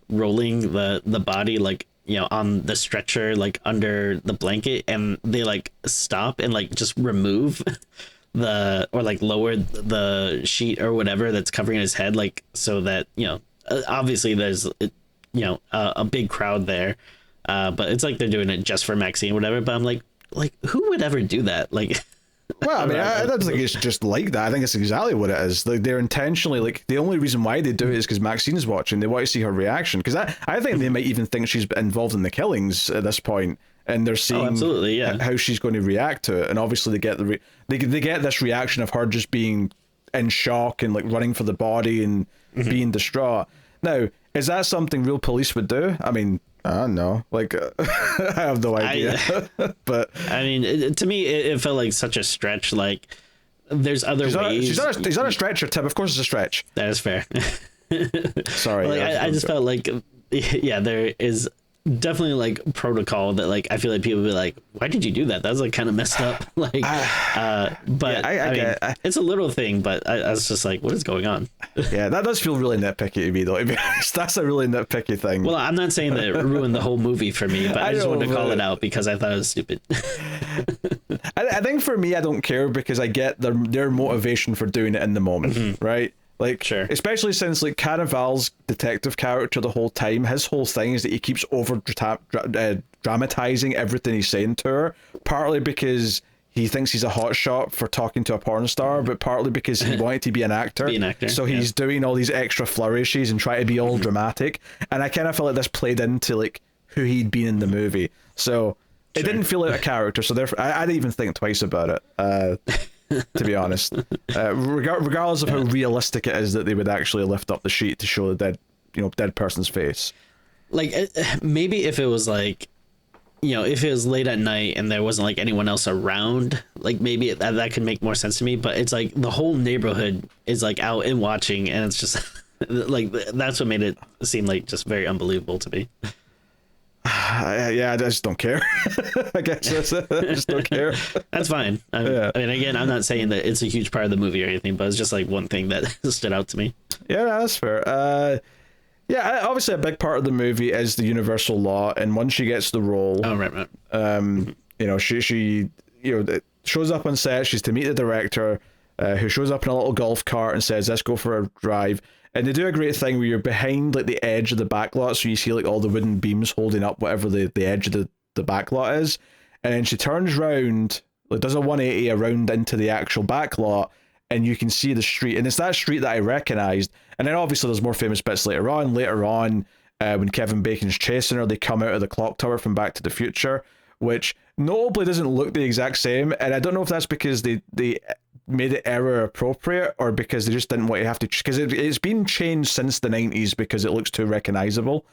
rolling the body like, on the stretcher, like under the blanket, and they like stop and like just remove or like lower the sheet or whatever that's covering his head, like so that, obviously there's, a big crowd there. But it's like they're doing it just for Maxine, whatever. But I'm like who would ever do that? Like, well, I mean, I don't think it's just like that. I think it's exactly what it is. Like, they're intentionally, like, the only reason why they do it is because Maxine's watching. They want to see her reaction. Because I think they might even think she's involved in the killings at this point, and they're seeing absolutely, yeah, how she's going to react to it. And obviously, they get they get this reaction of her just being in shock and like running for the body and being distraught. Now, is that something real police would do? I mean, I don't know. Like, I have no idea. But I mean, to me, it felt like such a stretch. Like, there's other ways. She's on a stretcher, Tim. Of course, it's a stretch. That is fair. Sorry. Like, I just felt like, yeah, there is definitely like protocol that like I feel like people be like, why did you do that? That was like kind of messed up. Like, but yeah, it's a little thing, but I was just like, what is going on? Yeah, that does feel really nitpicky to me, though. To be honest, that's a really nitpicky thing. Well, I'm not saying that it ruined the whole movie for me, but I just wanted to call it out because I thought it was stupid. I think for me, I don't care because I get their motivation for doing it in the moment, right? Like, sure. Especially since like Cannavale's detective character the whole time, his whole thing is that he keeps over dramatizing everything he's saying to her, partly because he thinks he's a hotshot for talking to a porn star, but partly because he wanted to be an actor. So he's doing all these extra flourishes and trying to be all dramatic. And I kind of feel like this played into like who he'd been in the movie. So it didn't feel like a character. So therefore, I didn't even think twice about it. To be honest, regardless of how realistic it is that they would actually lift up the sheet to show the dead person's face. Like, maybe if it was like, if it was late at night and there wasn't like anyone else around, like maybe that could make more sense to me. But it's like the whole neighborhood is like out and watching, and it's just like that's what made it seem like just very unbelievable to me. Yeah, I just don't care. I guess that's it. I just don't care. That's fine. I mean, again, I'm not saying that it's a huge part of the movie or anything, but it's just like one thing that stood out to me. Yeah, that's fair. Yeah, obviously a big part of the movie is the universal law, and once she gets the role, she shows up on set. She's to meet the director, who shows up in a little golf cart and says, "Let's go for a drive." And they do a great thing where you're behind like the edge of the backlot, so you see like all the wooden beams holding up whatever the edge of the backlot is. And then she turns round, like does a 180 around into the actual backlot, and you can see the street. And it's that street that I recognized. And then obviously there's more famous bits later on. When Kevin Bacon's chasing her, they come out of the clock tower from Back to the Future, which notably doesn't look the exact same. And I don't know if that's because they made it error appropriate or because they just didn't want to have to, because it's been changed since the 90s because it looks too recognizable.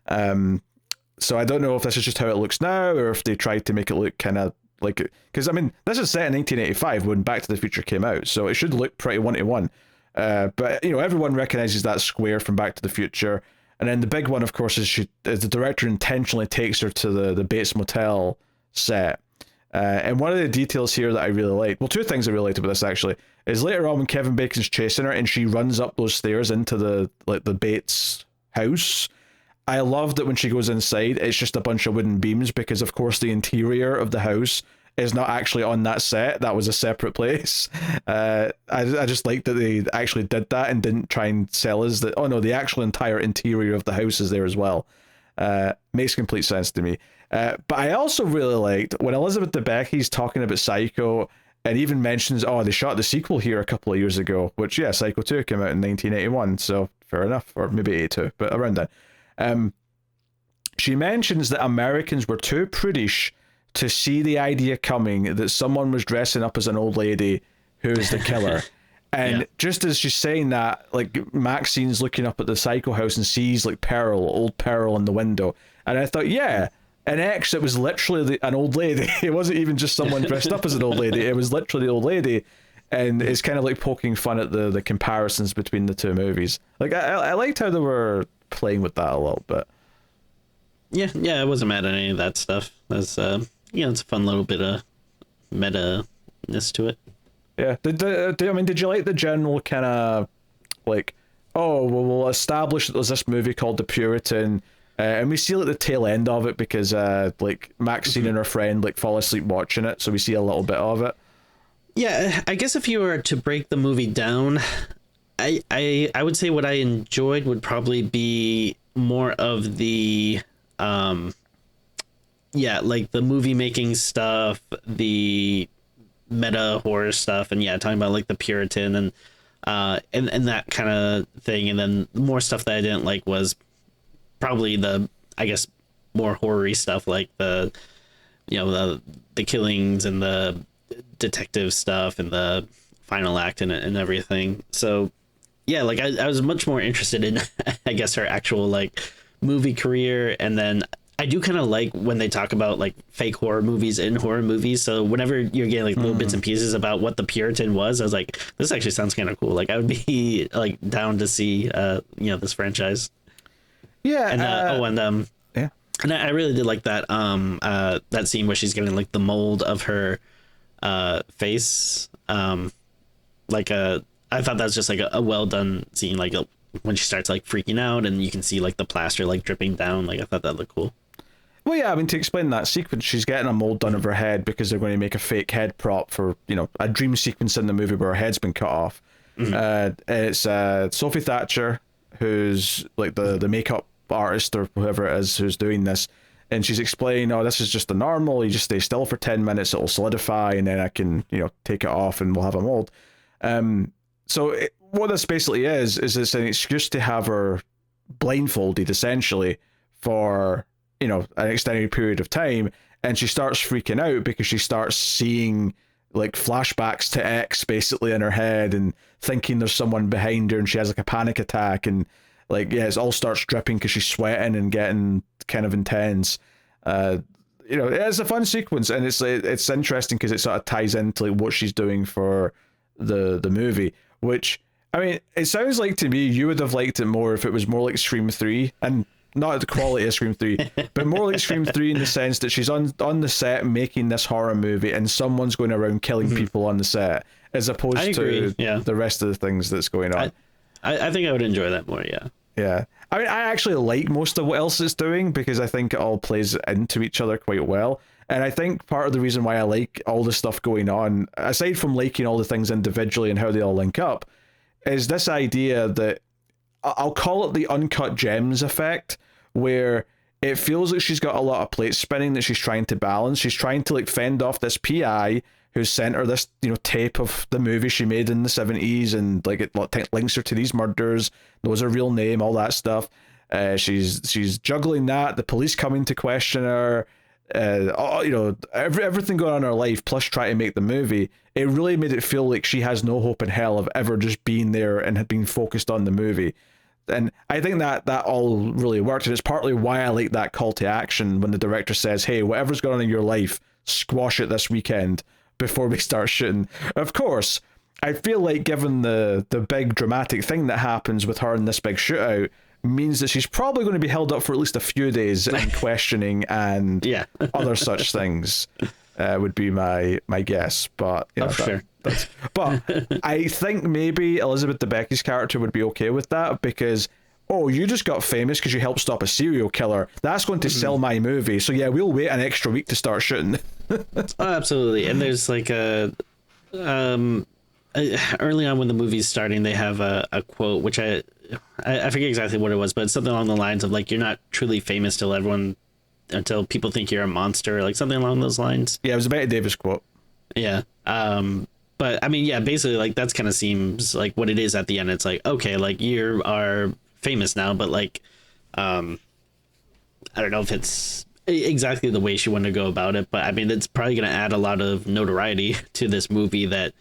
So I don't know if this is just how it looks now or if they tried to make it look kind of like, because I mean this is set in 1985 when Back to the Future came out, so it should look pretty one-to-one. But everyone recognizes that square from Back to the Future. And then the big one, of course, is the director intentionally takes her to the Bates Motel set. And one of the details here that I really like, well, two things I really liked about this actually, is later on when Kevin Bacon's chasing her and she runs up those stairs into the Bates house. I love that when she goes inside, it's just a bunch of wooden beams because, of course, the interior of the house is not actually on that set. That was a separate place. I just like that they actually did that and didn't try and sell us that, oh no, the actual entire interior of the house is there as well. Makes complete sense to me. But I also really liked when Elizabeth Debicki's talking about Psycho and even mentions, they shot the sequel here a couple of years ago, which, yeah, Psycho 2 came out in 1981, so fair enough, or maybe 82, but around that. She mentions that Americans were too prudish to see the idea coming that someone was dressing up as an old lady who is the killer. And just as she's saying that, like, Maxine's looking up at the Psycho house and sees, like, old Pearl in the window. And I thought, yeah, in X, it was literally an old lady. It wasn't even just someone dressed up as an old lady. It was literally the old lady. And it's kind of like poking fun at the comparisons between the two movies. Like, I liked how they were playing with that a little bit. Yeah, I wasn't mad at any of that stuff. That's, it's a fun little bit of meta-ness to it. Yeah. Did you like the general kind of, like, oh, well, we'll establish that there's this movie called The Puritan, and we see, like, the tail end of it because, like, Maxine and her friend, like, fall asleep watching it, so we see a little bit of it. Yeah, I guess if you were to break the movie down, I would say what I enjoyed would probably be more of the, like the movie making stuff, the meta horror stuff, and talking about like the Puritan and that kind of thing. And then more stuff that I didn't like was probably the, I guess, more horror-y stuff, like the killings and the detective stuff and the final act and everything. So yeah, like I was much more interested in I guess her actual like movie career. And then I do kind of like when they talk about like fake horror movies in horror movies. So whenever you're getting like little bits and pieces about what the Puritan was, I was like, this actually sounds kind of cool. Like I would be like down to see this franchise. Yeah. And yeah. And I really did like that that scene where she's getting like the mold of her face. I thought that was just like a well done scene, like when she starts like freaking out and you can see like the plaster like dripping down. Like I thought that looked cool. Well, yeah, I mean, to explain that sequence, she's getting a mold done of her head because they're going to make a fake head prop for, a dream sequence in the movie where her head's been cut off. It's Sophie Thatcher, who's like the makeup artist or whoever it is who's doing this, and she's explaining, this is just the normal, you just stay still for 10 minutes, it'll solidify, and then I can, take it off and we'll have a mold. What this basically is it's an excuse to have her blindfolded, essentially, for, an extended period of time, and she starts freaking out because she starts seeing, like, flashbacks to X, basically, in her head, and thinking there's someone behind her, and she has, like, a panic attack, and, like, it all starts dripping because she's sweating and getting kind of intense. It's a fun sequence, and it's interesting because it sort of ties into like what she's doing for the movie, which, I mean, it sounds like to me you would have liked it more if it was more like Scream 3, and not the quality of Scream 3, but more like Scream 3 in the sense that she's on the set making this horror movie and someone's going around killing people on the set, as opposed to the rest of the things that's going on. I think I would enjoy that more, yeah. Yeah. I mean, I actually like most of what else it's doing because I think it all plays into each other quite well. And I think part of the reason why I like all the stuff going on, aside from liking all the things individually and how they all link up, is this idea that I'll call it the uncut gems effect, where it feels like she's got a lot of plates spinning that she's trying to balance. She's trying to like fend off this PI who sent her this, tape of the movie she made in the 70s, and like it links her to these murders, knows her real name, all that stuff. She's juggling that, the police coming to question her, everything going on in her life, plus trying to make the movie. It really made it feel like she has no hope in hell of ever just being there and had been focused on the movie. And I think that all really worked, and it's partly why I like that call to action when the director says, hey, whatever's going on in your life, squash it this weekend before we start shooting. Of course, I feel like given the big dramatic thing that happens with her in this big shootout means that she's probably going to be held up for at least a few days in questioning and other such things would be my guess. But sure. But I think maybe Elizabeth Debicki's character would be okay with that because, you just got famous because you helped stop a serial killer. That's going to sell my movie. So yeah, we'll wait an extra week to start shooting. Absolutely. And there's like early on when the movie's starting, they have a quote, which I forget exactly what it was, but it's something along the lines of like, you're not truly famous until people think you're a monster, like something along those lines. Yeah, it was a Betty Davis quote. Yeah. But I mean, yeah, basically like that's kind of seems like what it is at the end. It's like, okay, like you are famous now, but like, I don't know if it's exactly the way she wanted to go about it, but I mean, it's probably going to add a lot of notoriety to this movie that,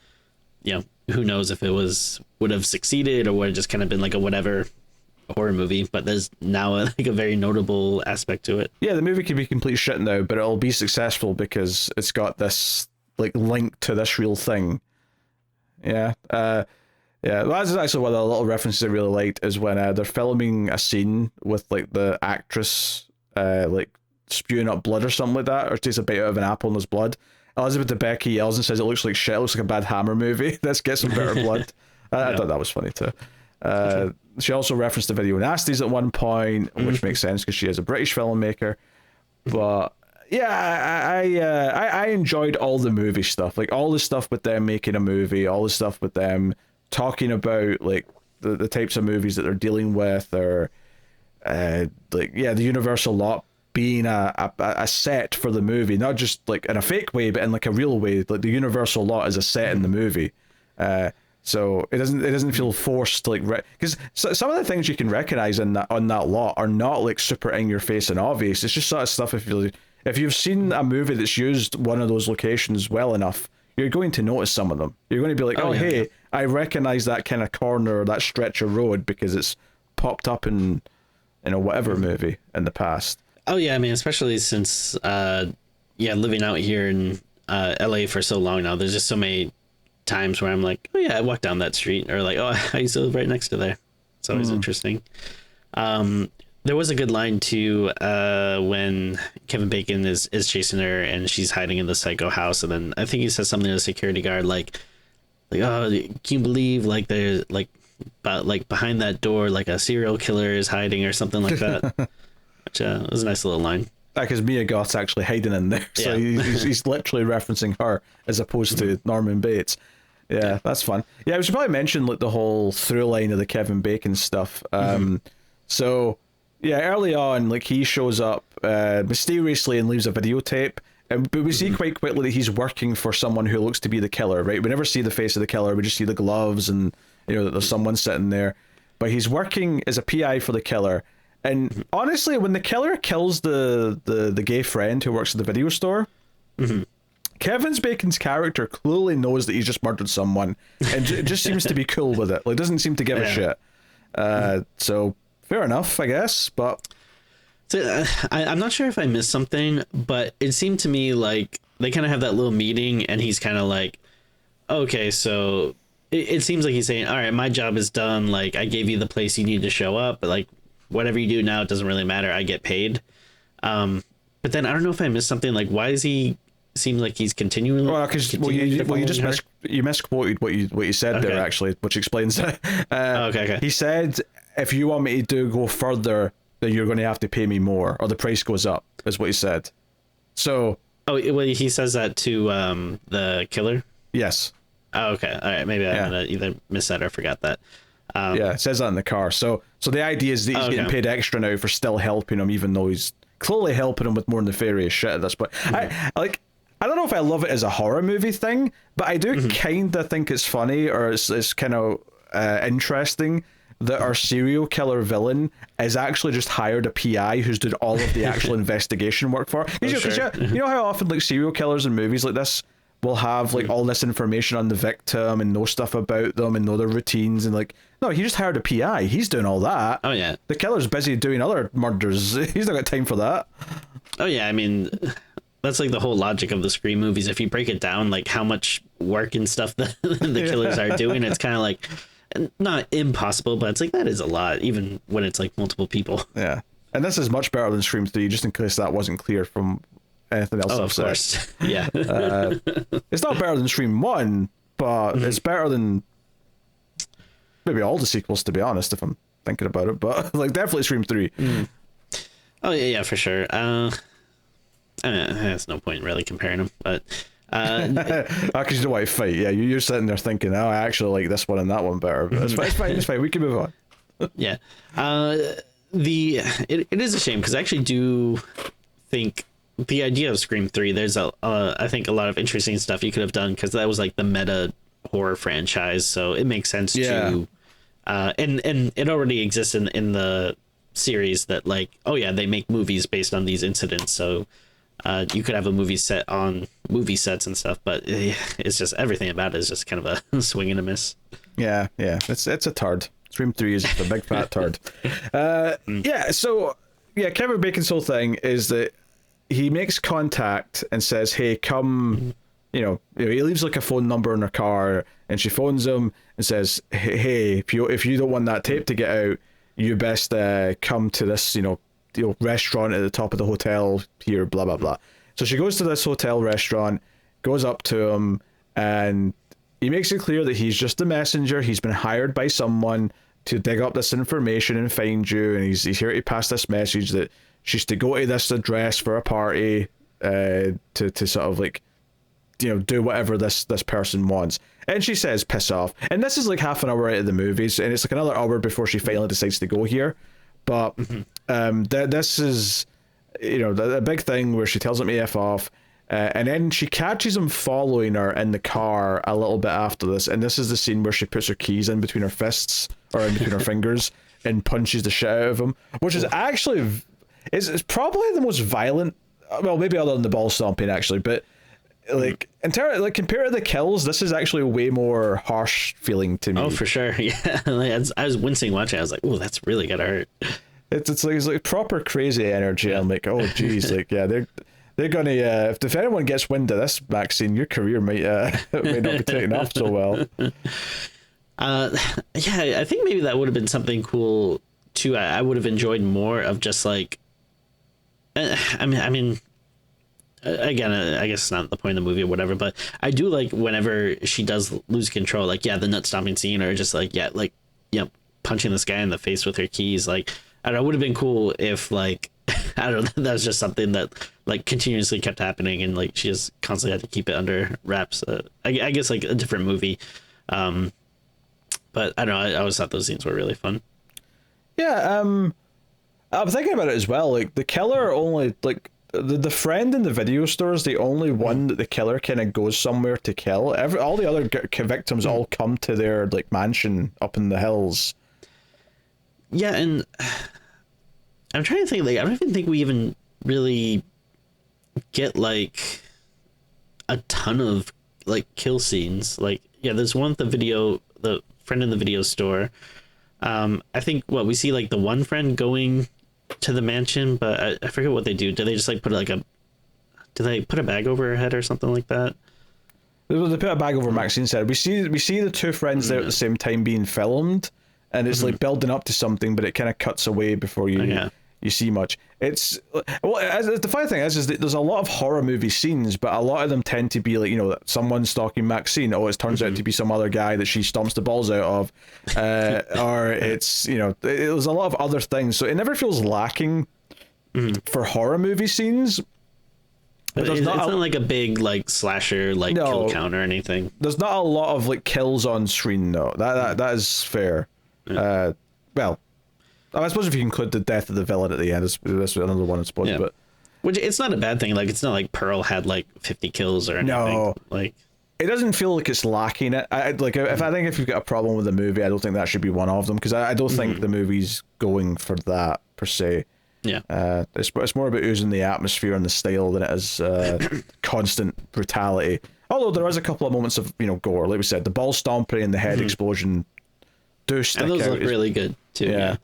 who knows if it would have succeeded or would have just kind of been like a whatever horror movie, but there's now like a very notable aspect to it. Yeah, the movie could be complete shit now, but it'll be successful because it's got this like link to this real thing. Yeah. Yeah, well, that's actually one of the little references I really liked is when they're filming a scene with like the actress like spewing up blood or something like that, or takes a bite out of an apple and there's blood. Elizabeth Debicki yells and says it looks like shit, it looks like a bad Hammer movie. Let's get some better blood. I thought that was funny too. She also referenced the Video Nasties at one point, which makes sense because she is a British filmmaker. But yeah, I enjoyed all the movie stuff, like all the stuff with them making a movie, all the stuff with them talking about like the types of movies that they're dealing with, or like the Universal lot being a set for the movie, not just like in a fake way, but in like a real way. Like the Universal lot is a set in the movie, so it doesn't feel forced, like because some of the things you can recognize on that lot are not like super in your face and obvious. It's just sort of stuff if you've seen a movie that's used one of those locations well enough, you're going to notice some of them. You're going to be like, hey, I recognize that kind of corner or that stretch of road because it's popped up in a whatever movie in the past. Oh yeah, I mean, especially since living out here in LA for so long now, there's just so many times where I'm like, oh yeah, I walked down that street, or like, oh, I used to live right next to there. It's always interesting. There was a good line too when Kevin Bacon is chasing her and she's hiding in the psycho house, and then I think he says something to the security guard like oh, can you believe like there's like behind that door like a serial killer is hiding or something like that. Which was a nice little line. Because Mia Goth's actually hiding in there, so he's literally referencing her as opposed to Norman Bates. Yeah, that's fun. Yeah, we should probably mention like the whole through line of the Kevin Bacon stuff. So yeah, early on, like he shows up mysteriously and leaves a videotape, but we see quite quickly that he's working for someone who looks to be the killer. Right, we never see the face of the killer; we just see the gloves and that there's someone sitting there. But he's working as a PI for the killer. And honestly, when the killer kills the gay friend who works at the video store, Kevin Bacon's character clearly knows that he's just murdered someone and just seems to be cool with it. Like, doesn't seem to give a shit. So fair enough, I guess. But so, I'm not sure if I missed something, but it seemed to me like they kind of have that little meeting, and he's kind of like, okay, so it seems like he's saying, all right, my job is done. Like, I gave you the place you need to show up, but like, whatever you do now, it doesn't really matter. I get paid. But then I don't know if I missed something. Like, why does he seem like he's continuing? Well, because you just misquoted what you said there actually, which explains it. Okay. He said, if you want me to go further, then you're going to have to pay me more, or the price goes up. Is what he said. So. Oh, well, he says that to the killer. Yes. Oh, okay. All right. Maybe I either missed that or forgot that. It says that in the car. So the idea is that he's getting paid extra now for still helping him, even though he's clearly helping him with more nefarious shit at this point. I don't know if I love it as a horror movie thing, but I do kind of think it's funny, or it's kind of interesting that our serial killer villain is actually just hired a PI who's doing all of the actual investigation work for. You know how often like serial killers in movies like this will have like all this information on the victim and know stuff about them and know their routines, and like, no, he just hired a PI. He's doing all that. Oh yeah. The killer's busy doing other murders. He's not got time for that. Oh yeah, I mean, that's like the whole logic of the Scream movies. If you break it down, like how much work and stuff that the killers are doing, it's kind of like not impossible, but it's like that is a lot, even when it's like multiple people. Yeah, and this is much better than Scream 3, just in case that wasn't clear from anything else I've said. Of course. Yeah. It's not better than Scream 1, but it's better than maybe all the sequels, to be honest, if I'm thinking about it. But like definitely Scream 3. Oh yeah, for sure. There's no point really comparing them, but because you don't want to fight. Yeah, you're sitting there thinking, oh, I actually like this one and that one better. But it's fine. We can move on. Yeah. It is a shame because I actually do think the idea of Scream 3, there's I think a lot of interesting stuff you could have done, because that was like the meta horror franchise, so it makes sense to and it already exists in the series that like, oh yeah, they make movies based on these incidents, so You could have a movie set on movie sets and stuff, but it's just everything about it is just kind of a swing and a miss. Yeah, it's a turd. Scream 3 is a big fat turd. So Kevin Bacon's whole thing is that he makes contact and says, "Hey, come." He leaves like a phone number in her car, and she phones him and says, "Hey, if you don't want that tape to get out, you best come to this restaurant at the top of the hotel here, blah blah blah." So she goes to this hotel restaurant, goes up to him, and he makes it clear that he's just a messenger. He's been hired by someone to dig up this information and find you, and he's here to pass this message that she's to go to this address for a party to sort of like do whatever this person wants. And she says, "Piss off." And this is like half an hour out of the movies, and it's like another hour before she finally decides to go here. But this is a big thing where she tells him to F off, and then she catches him following her in the car a little bit after this, and this is the scene where she puts her keys in between her fists or in between her fingers and punches the shit out of him, which is actually it's probably the most violent, well, maybe other than the ball stomping actually, but like entirely, like compared to the kills, this is actually way more harsh feeling to me. Oh, for sure. Yeah, I was wincing watching. I was like, "Oh, that's really gotta hurt." It's like proper crazy energy. I'm like, oh geez, like they're gonna if anyone gets wind of this, Maxine, your career might not be taken off so well. I think maybe that would have been something cool too. I would have enjoyed more of just like, I mean. Again, I guess it's not the point of the movie or whatever, but I do like whenever she does lose control, like, the nut stomping scene, or just like, punching this guy in the face with her keys. Like, I don't know, it would have been cool if, like, I don't know, that was just something that, like, continuously kept happening, and, like, she just constantly had to keep it under wraps. I guess, like, a different movie. But I don't know, I always thought those scenes were really fun. Yeah, I'm thinking about it as well. Like, the killer only, like, the friend in the video store is the only one that the killer kind of goes somewhere to kill. All the other victims all come to their like mansion up in the hills. Yeah, and I'm trying to think. Like, I don't even think we even really get like a ton of like kill scenes. Like, there's one at the friend in the video store. I think we see like the one friend going to the mansion, but I forget what they do. Do they just like put do they put a bag over her head or something like that? They put a bag over Maxine's head. We see the two friends there at the same time being filmed, and it's like building up to something, but it kind of cuts away before you see much. It's the funny thing is that there's a lot of horror movie scenes, but a lot of them tend to be like someone stalking Maxine. Oh, it turns out to be some other guy that she stomps the balls out of, or it's there's a lot of other things. So it never feels lacking for horror movie scenes. But it's not like a big like slasher kill count or anything. There's not a lot of like kills on screen though. That is fair. Yeah. Well, I suppose if you include the death of the villain at the end, that's another one, I suppose. Yeah. But which it's not a bad thing. Like, it's not like Pearl had like 50 kills or anything. No, like it doesn't feel like it's lacking it. If you've got a problem with the movie, I don't think that should be one of them, because I don't think the movie's going for that per se. Yeah. It's more about oozing the atmosphere and the style than it is constant brutality. Although there is a couple of moments of gore, like we said, the ball stomping and the head explosion do stick out. And those look really good too. Yeah.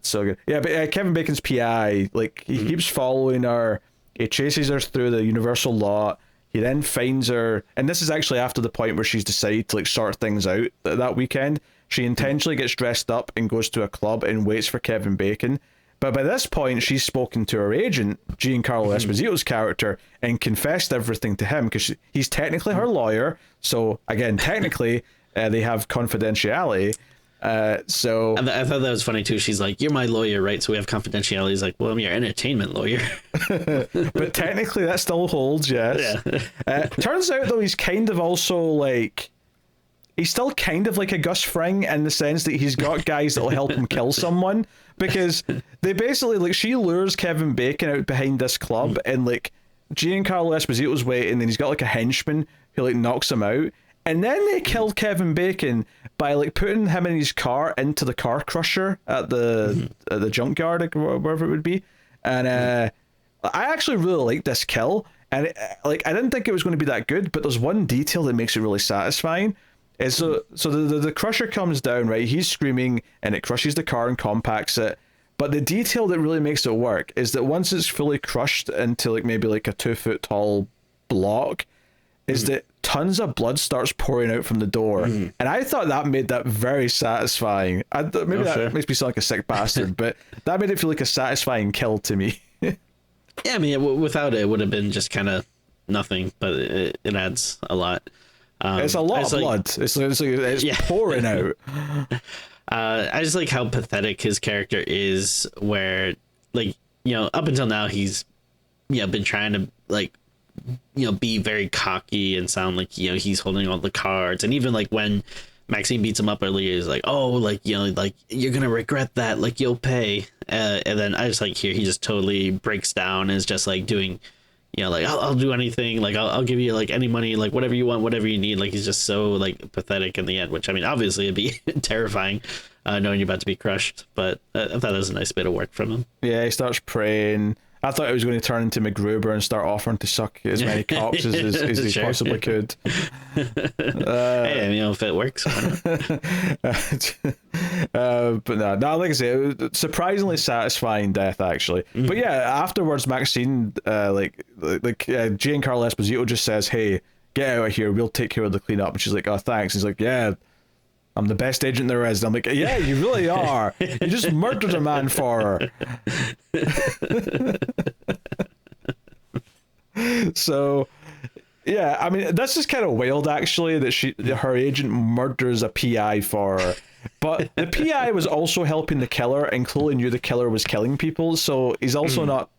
So good. Yeah, but Kevin Bacon's PI, like, he keeps following her. He chases her through the Universal lot. He then finds her, and this is actually after the point where she's decided to like sort things out that weekend. She intentionally gets dressed up and goes to a club and waits for Kevin Bacon. But by this point, she's spoken to her agent, Giancarlo Esposito's character, and confessed everything to him, because he's technically her lawyer. So again, technically, they have confidentiality. So I thought that was funny too. She's like, "You're my lawyer, right? So we have confidentiality." He's like, "Well, I'm your entertainment lawyer." But technically that still holds, yes. Yeah. Turns out though, he's kind of also like, he's still kind of like a Gus Fring in the sense that he's got guys that'll help him kill someone, because they basically, like, she lures Kevin Bacon out behind this club, and like Giancarlo Esposito's waiting, and he's got like a henchman who like knocks him out. And then they killed Kevin Bacon by like putting him in his car into the car crusher at the junkyard, or wherever it would be. And I actually really like this kill, and like I didn't think it was going to be that good, but there's one detail that makes it really satisfying. Is so the crusher comes down, right? He's screaming, and it crushes the car and compacts it. But the detail that really makes it work is that once it's fully crushed into like maybe like a 2 foot tall block, is that tons of blood starts pouring out from the door, and I thought that made that very satisfying. Maybe that makes me sound like a sick bastard, but that made it feel like a satisfying kill to me. Yeah, I mean, without it, it would have been just kind of nothing, but it adds a lot. It's a lot of blood. It's pouring out. I just like how pathetic his character is, where like, up until now he's been trying to like be very cocky and sound like he's holding all the cards, and even like when Maxine beats him up earlier, he's like, oh, like like you're gonna regret that, like you'll pay, and then I just like here he just totally breaks down and is just like doing like I'll do anything, like I'll give you like any money, like whatever you want, whatever you need. Like he's just so like pathetic in the end, which I mean obviously it'd be terrifying knowing you're about to be crushed, but I thought that was a nice bit of work from him. Yeah, he starts praying. I thought he was going to turn into MacGruber and start offering to suck as many cocks as he possibly could. Hey, if it works. But no, like I say, it was surprisingly satisfying death, actually. But yeah, afterwards, Maxine, Giancarlo Esposito just says, "Hey, get out of here. We'll take care of the cleanup." And she's like, "Oh, thanks." He's like, "Yeah, I'm the best agent there is." And I'm like, yeah, you really are. You just murdered a man for her. So, yeah, I mean, this is kind of wild, actually, that her agent murders a PI for her. But the PI was also helping the killer and clearly knew the killer was killing people, so he's also not,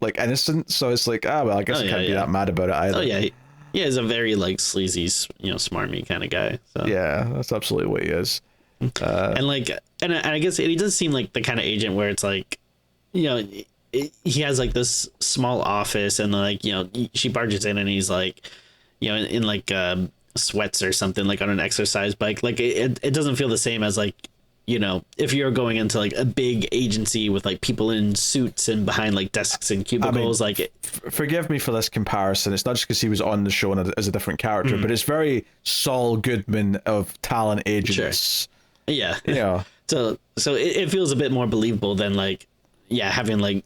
like, innocent. So it's like, well, I guess I can't be that mad about it either. Oh, yeah. Yeah, he's a very like sleazy, smarmy kind of guy. So. Yeah, that's absolutely what he is. And I guess he does seem like the kind of agent where it's like, he has like this small office, and like she barges in and he's like, in like sweats or something, like on an exercise bike. Like it doesn't feel the same as like if you're going into like a big agency with like people in suits and behind like desks and cubicles. Forgive me for this comparison. It's not just because he was on the show as a different character, but it's very Saul Goodman of talent agents. Sure. Yeah. So it feels a bit more believable than like, having like,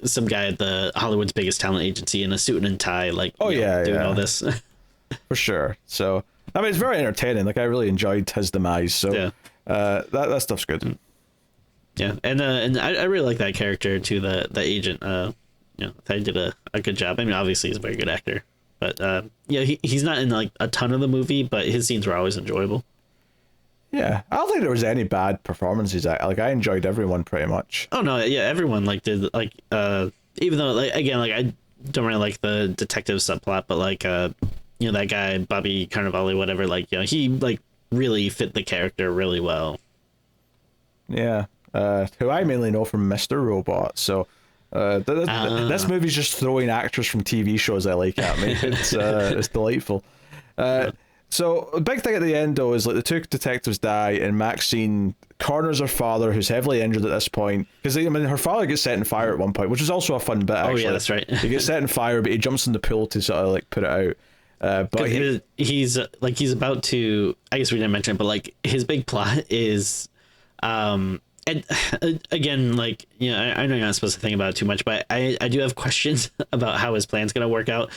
some guy at the Hollywood's biggest talent agency in a suit and tie, like, doing all this. For sure. So, I mean, it's very entertaining. Like, I really enjoyed his demise. So, that stuff's good. Yeah, and I really like that character too. The agent. They did a good job. I mean, obviously he's a very good actor, but he's not in like a ton of the movie, but his scenes were always enjoyable. Yeah, I don't think there was any bad performances. I enjoyed everyone pretty much. Oh no, yeah, everyone like did like even though like again like I don't really like the detective subplot, but like that guy Bobby Cannavale, whatever, like he like really fit the character really well. Yeah, who I mainly know from Mr. Robot. So this movie's just throwing actors from TV shows I like at me. It's delightful. So a big thing at the end though is like the two detectives die and Maxine corners her father, who's heavily injured at this point, because her father gets set on fire at one point, which is also a fun bit. Actually. Oh yeah, that's right. He gets set on fire, but he jumps in the pool to sort of like put it out. But he's about to, I guess we didn't mention it, but like his big plot is and again, like I know you're not supposed to think about it too much, but I do have questions about how his plan's gonna work out,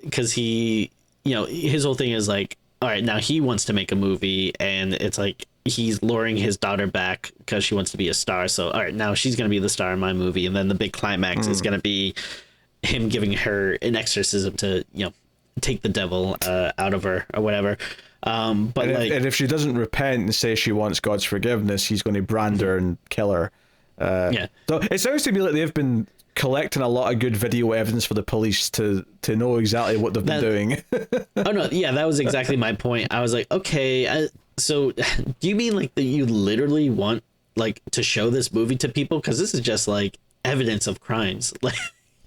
because he his whole thing is like, all right, now he wants to make a movie, and it's like he's luring his daughter back because she wants to be a star, so all right, now she's gonna be the star in my movie, and then the big climax is gonna be him giving her an exorcism to take the devil out of her or whatever. But and if she doesn't repent and say she wants God's forgiveness, he's going to brand her and kill her. So it sounds to me like they've been collecting a lot of good video evidence for the police to know exactly what they've been doing. Oh no, yeah, that was exactly my point. I was like, okay, so do you mean like that you literally want like to show this movie to people, because this is just like evidence of crimes, like.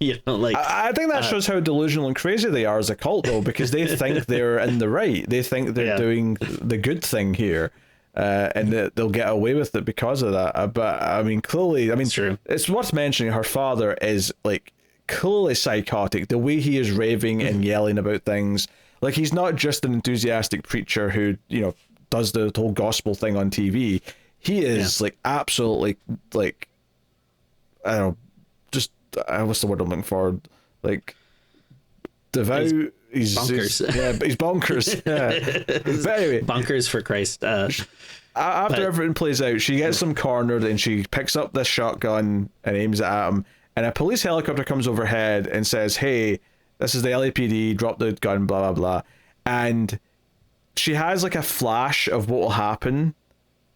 I think that shows how delusional and crazy they are as a cult, though, because they think they're in the right. They think they're doing the good thing here, and that they'll get away with it because of that. But I mean, clearly, true. It's worth mentioning her father is like clearly psychotic. The way he is raving and yelling about things, like he's not just an enthusiastic preacher who, you know, does the whole gospel thing on TV. He is like absolutely like, I don't know, just what's the word I'm looking for? Like devout. He's bonkers. He's bonkers. Yeah. But anyway, bonkers for Christ. After everything plays out, she gets him cornered and she picks up this shotgun and aims it at him. And a police helicopter comes overhead and says, "Hey, this is the LAPD. Drop the gun." Blah blah blah. And she has like a flash of what will happen.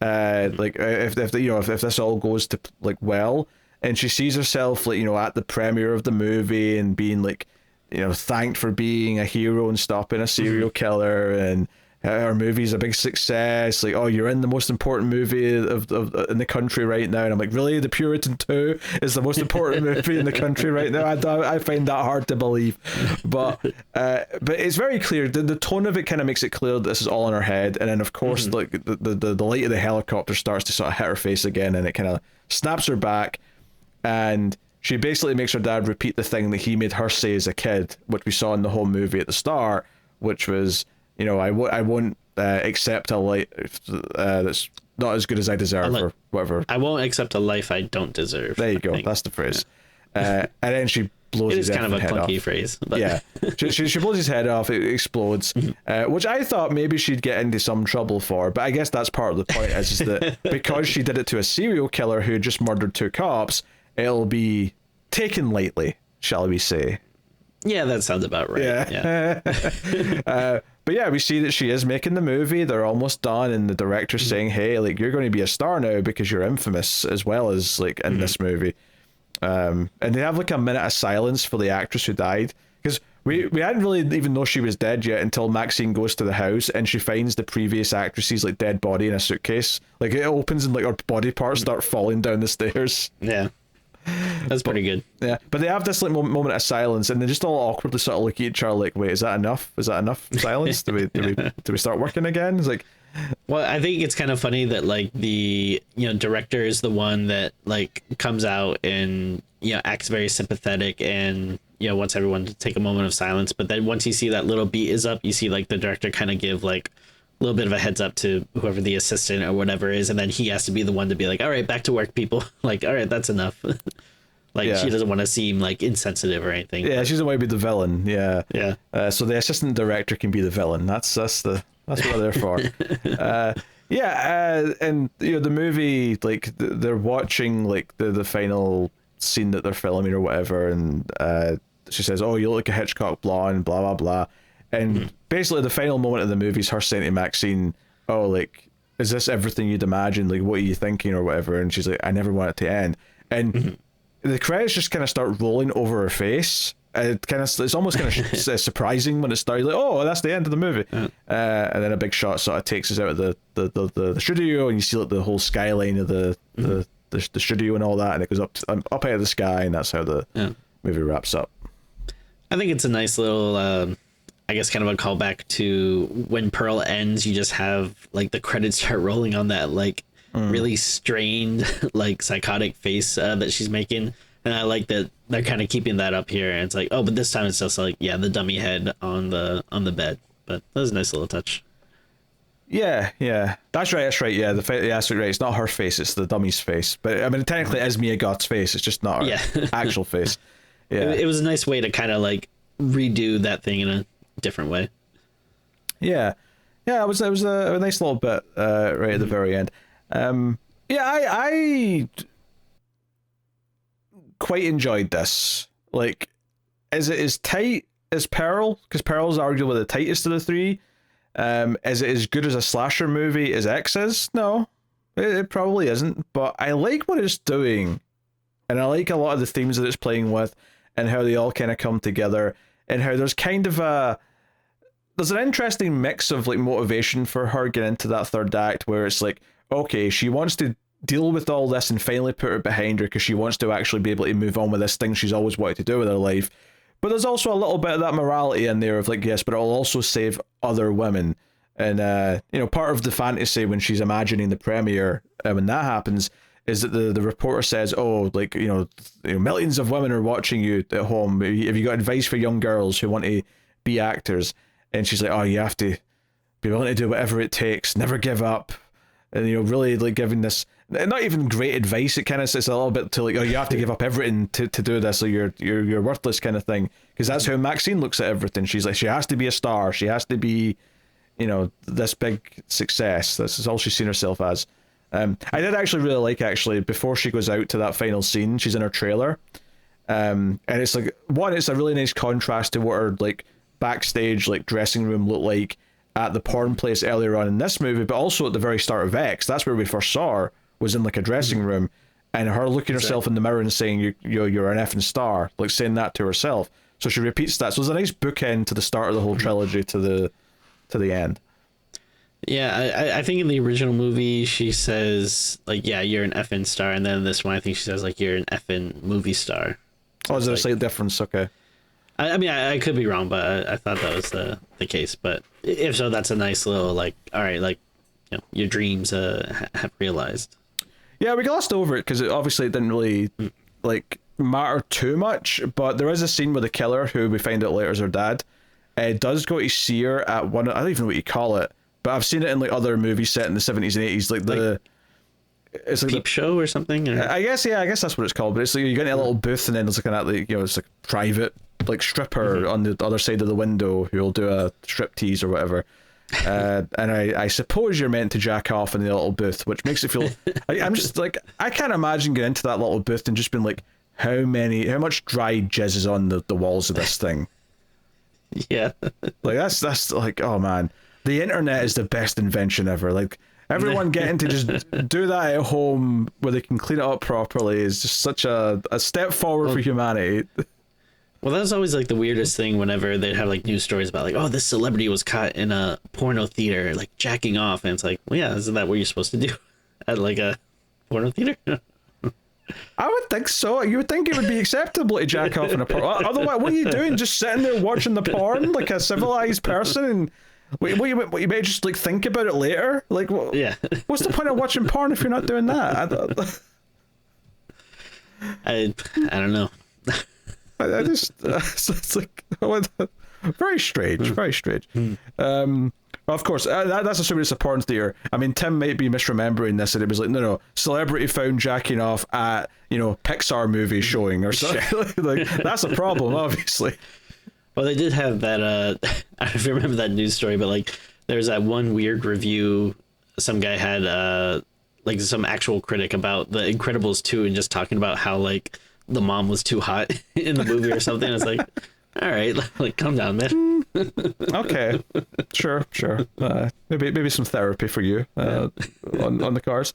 Like if this all goes to like well, and she sees herself like, you know, at the premiere of the movie and being like, you know, thanked for being a hero and stopping a serial killer, and our movie's a big success. Like, oh, you're in the most important movie of in the country right now. And I'm like, really? The Puritan 2 is the most important movie in the country right now? I find that hard to believe. But it's very clear. The tone of it kind of makes it clear that this is all in her head. And then, of course, like the light of the helicopter starts to sort of hit her face again, and it kind of snaps her back. And she basically makes her dad repeat the thing that he made her say as a kid, which we saw in the whole movie at the start, which was, you know, I won't accept a life that's not as good as I deserve, or whatever. I won't accept a life I don't deserve. There you go. That's the phrase. And then she blows his head off. It is kind of a clunky phrase. But. Yeah. she blows his head off. It explodes, which I thought maybe she'd get into some trouble for. But I guess that's part of the point, is that because she did it to a serial killer who just murdered 2 cops, it'll be taken lightly, shall we say. Yeah, that sounds about right. Yeah. But yeah, we see that she is making the movie. They're almost done, and the director's saying, "Hey, like, you're going to be a star now because you're infamous as well as like in this movie." And they have like a minute of silence for the actress who died, because we hadn't really even know she was dead yet until Maxine goes to the house and she finds the previous actress's like dead body in a suitcase. Like, it opens and like her body parts start falling down the stairs. Yeah. That's pretty good. Yeah, but they have this like moment of silence, and they just all awkwardly sort of look at each other like, "Wait, is that enough? Is that enough silence? Do we start working again?" It's like, well, I think it's kind of funny that like the, you know, director is the one that like comes out and, you know, acts very sympathetic and, you know, wants everyone to take a moment of silence. But then once you see that little beat is up, you see like the director kind of give like a little bit of a heads up to whoever the assistant or whatever is, and then he has to be the one to be like, "All right, back to work, people." Like, all right, that's enough. Like, she doesn't want to seem like insensitive or anything. Yeah, she doesn't want to be the villain. Yeah. Yeah. So the assistant director can be the villain. That's what they're for. And you know, the movie, like they're watching like the final scene that they're filming or whatever, and she says, "Oh, you look like a Hitchcock blonde," blah blah blah, and basically the final moment of the movie is her saying to Maxine, "Oh, like, is this everything you'd imagine? Like, what are you thinking or whatever?" And she's like, "I never want it to end." And the credits just kind of start rolling over her face. It's almost kind of surprising when it starts. Like, oh, that's the end of the movie. And then a big shot sort of takes us out of the studio, and you see like the whole skyline of the studio and all that, and it goes up out of the sky, and that's how the movie wraps up. I think it's a nice little, I guess, kind of a callback to when Pearl ends. You just have like the credits start rolling on that like really strained, like psychotic face that she's making, and I like that they're kind of keeping that up here. And it's like, oh, but this time it's just like, yeah, the dummy head on the bed. But that was a nice little touch. Yeah, that's right. Yeah, that's right. It's not her face; it's the dummy's face. But I mean, technically, it is Mia Goth's face. It's just not her actual face. Yeah, it was a nice way to kind of like redo that thing in a different way. Yeah, it was a nice little bit right at the very end. I quite enjoyed this. Like, is it as tight as Pearl? Because Pearl's arguably the tightest of the three. Is it as good as a slasher movie as X is? No, it probably isn't. But I like what it's doing, and I like a lot of the themes that it's playing with, and how they all kind of come together, and how there's kind of there's an interesting mix of like motivation for her getting into that third act, where it's like, okay, she wants to deal with all this and finally put it behind her because she wants to actually be able to move on with this thing she's always wanted to do with her life. But there's also a little bit of that morality in there of like, yes, but it'll also save other women. And, part of the fantasy when she's imagining the premiere, when that happens, is that the reporter says, oh, like, millions of women are watching you at home. Have you got advice for young girls who want to be actors? And she's like, oh, you have to be willing to do whatever it takes, never give up. And, really like giving this, not even great advice. It kind of says a little bit to like, oh, you have to give up everything to do this, or you're worthless kind of thing. Because that's how Maxine looks at everything. She's like, she has to be a star. She has to be, this big success. This is all she's seen herself as. I did actually really like, before she goes out to that final scene, she's in her trailer. And it's like, one, it's a really nice contrast to what her like backstage like dressing room looked like at the porn place earlier on in this movie, but also at the very start of X. That's where we first saw her, was in like a dressing room, and her looking herself in the mirror and saying you're an effing star, like saying that to herself. So she repeats that. So there's a nice bookend to the start of the whole trilogy to the end. Yeah, I think in the original movie she says like, yeah, you're an effing star, and then this one I think she says like, you're an effing movie star. Oh, is there a slight difference? Okay. I mean, I could be wrong, but I thought that was the case. But if so, that's a nice little like, all right, like, your dreams have realized. Yeah, we glossed over it because obviously it didn't really like matter too much. But there is a scene with the killer, who we find out later is her dad, does go to see her at one. I don't even know what you call it, but I've seen it in like other movies set in the 70s and 80s, like it's like Peep Show or something. Or? I guess that's what it's called. But it's like you get in a little booth, and then it's like it's like private like stripper on the other side of the window who'll do a strip tease or whatever. And I suppose you're meant to jack off in the little booth, which makes it feel. I'm just like, I can't imagine getting into that little booth and just being like, how much dry jizz is on the walls of this thing. Yeah, like that's like, oh man, the internet is the best invention ever. Like, everyone getting to just do that at home where they can clean it up properly is just such a step forward for humanity. Well, that was always like the weirdest thing whenever they'd have like news stories about like, oh, this celebrity was caught in a porno theater like jacking off, and it's like, well, yeah, isn't that what you're supposed to do at like a porno theater? I would think so. You would think it would be acceptable to jack off in a porn. Otherwise, what are you doing? Just sitting there watching the porn like a civilized person? And you may just like think about it later. Like, what? Yeah. What's the point of watching porn if you're not doing that? I don't know. I just it's like very strange. Of course, that's assuming it's a porn theater. I mean, Tim might be misremembering this, and it was like, no, celebrity found jacking off at Pixar movie showing or something. Like, that's a problem, obviously. Well, they did have that. I don't know if you remember that news story, but like there's that one weird review some guy had, like some actual critic about The Incredibles 2, and just talking about how like the mom was too hot in the movie or something. It's like, all right, like calm down, man. Okay, sure. Maybe some therapy for you on the cars.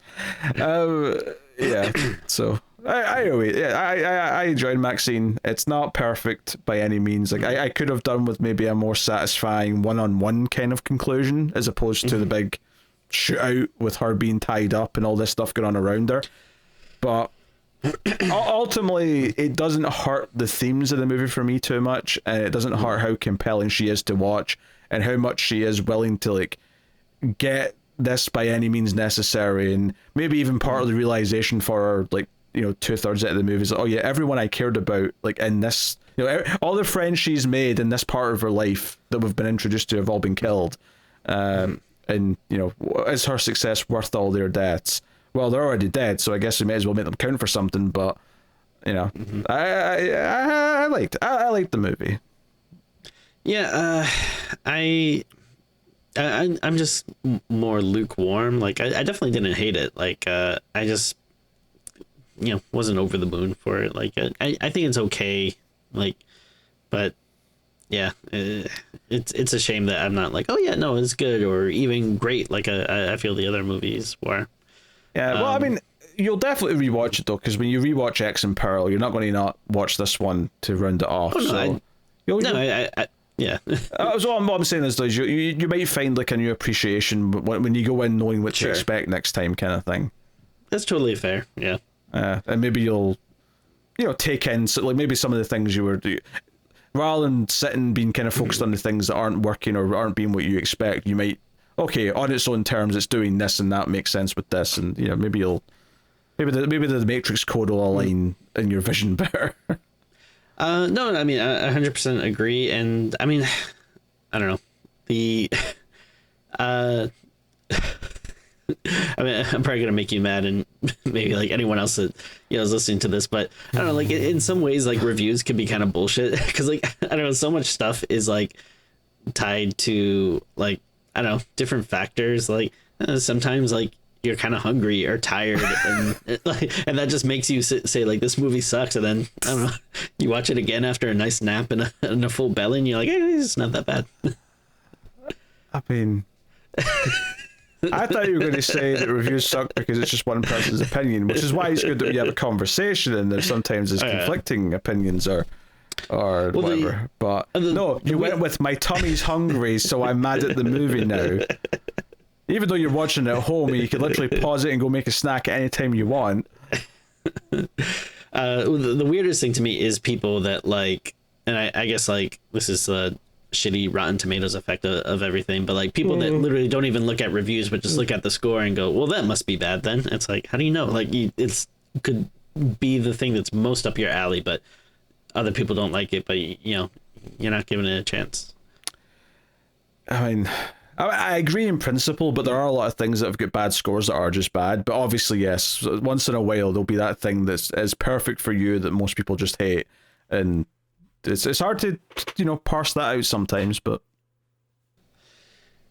Yeah. So I enjoyed Maxine. It's not perfect by any means. Like I could have done with maybe a more satisfying one-on-one kind of conclusion as opposed to the big shootout with her being tied up and all this stuff going on around her. But ultimately, it doesn't hurt the themes of the movie for me too much, and it doesn't hurt how compelling she is to watch and how much she is willing to like get this by any means necessary. And maybe even part of the realization for her, like 2/3 of the movie is, oh yeah, everyone I cared about, like in this, all the friends she's made in this part of her life that we've been introduced to have all been killed. And is her success worth all their deaths? Well, they're already dead, so I guess we may as well make them count for something. But I liked the movie. Yeah, I'm just more lukewarm. Like I definitely didn't hate it. Like I just wasn't over the moon for it. Like I think it's okay. Like, but yeah, it's a shame that I'm not like, oh yeah, no, it's good or even great. Like I feel the other movies were. Yeah, well, I mean, you'll definitely rewatch it though, because when you rewatch X and Pearl, you're not going to not watch this one to round it off. Oh, no, yeah. So what I'm saying is, you might find like a new appreciation when you go in knowing what to expect next time, kind of thing. That's totally fair. Yeah. And maybe you'll, take in like maybe some of the things you were, rather than sitting being kind of focused on the things that aren't working or aren't being what you expect, you might. Okay, on its own terms, it's doing this and that makes sense with this, and maybe you'll maybe the Matrix code will align in your vision better. No, I mean, I 100% agree. And I mean, I don't know. I mean, I'm probably gonna make you mad, and maybe like anyone else that is listening to this, but I don't know. Like in some ways, like reviews can be kind of bullshit because like I don't know, so much stuff is like tied to like I don't know different factors. Like sometimes like you're kind of hungry or tired, and that just makes you say like this movie sucks, and then I don't know, you watch it again after a nice nap and a full belly, and you're like, it's not that bad. I mean. I thought you were going to say that reviews suck because it's just one person's opinion, which is why it's good that we have a conversation and there's sometimes there's conflicting opinions or whatever. But no, you went with my tummy's hungry, so I'm mad at the movie now. Even though you're watching it at home, and you could literally pause it and go make a snack at any time you want. The weirdest thing to me is people that like, and I guess like this is the shitty Rotten Tomatoes effect of everything, but like people that literally don't even look at reviews but just look at the score and go, well, that must be bad then. It's like, how do you know? Like it's could be the thing that's most up your alley, but other people don't like it, but you're not giving it a chance. I mean, I agree in principle, but there are a lot of things that have got bad scores that are just bad. But obviously, yes, once in a while there'll be that thing that's perfect for you that most people just hate, and it's hard to parse that out sometimes. But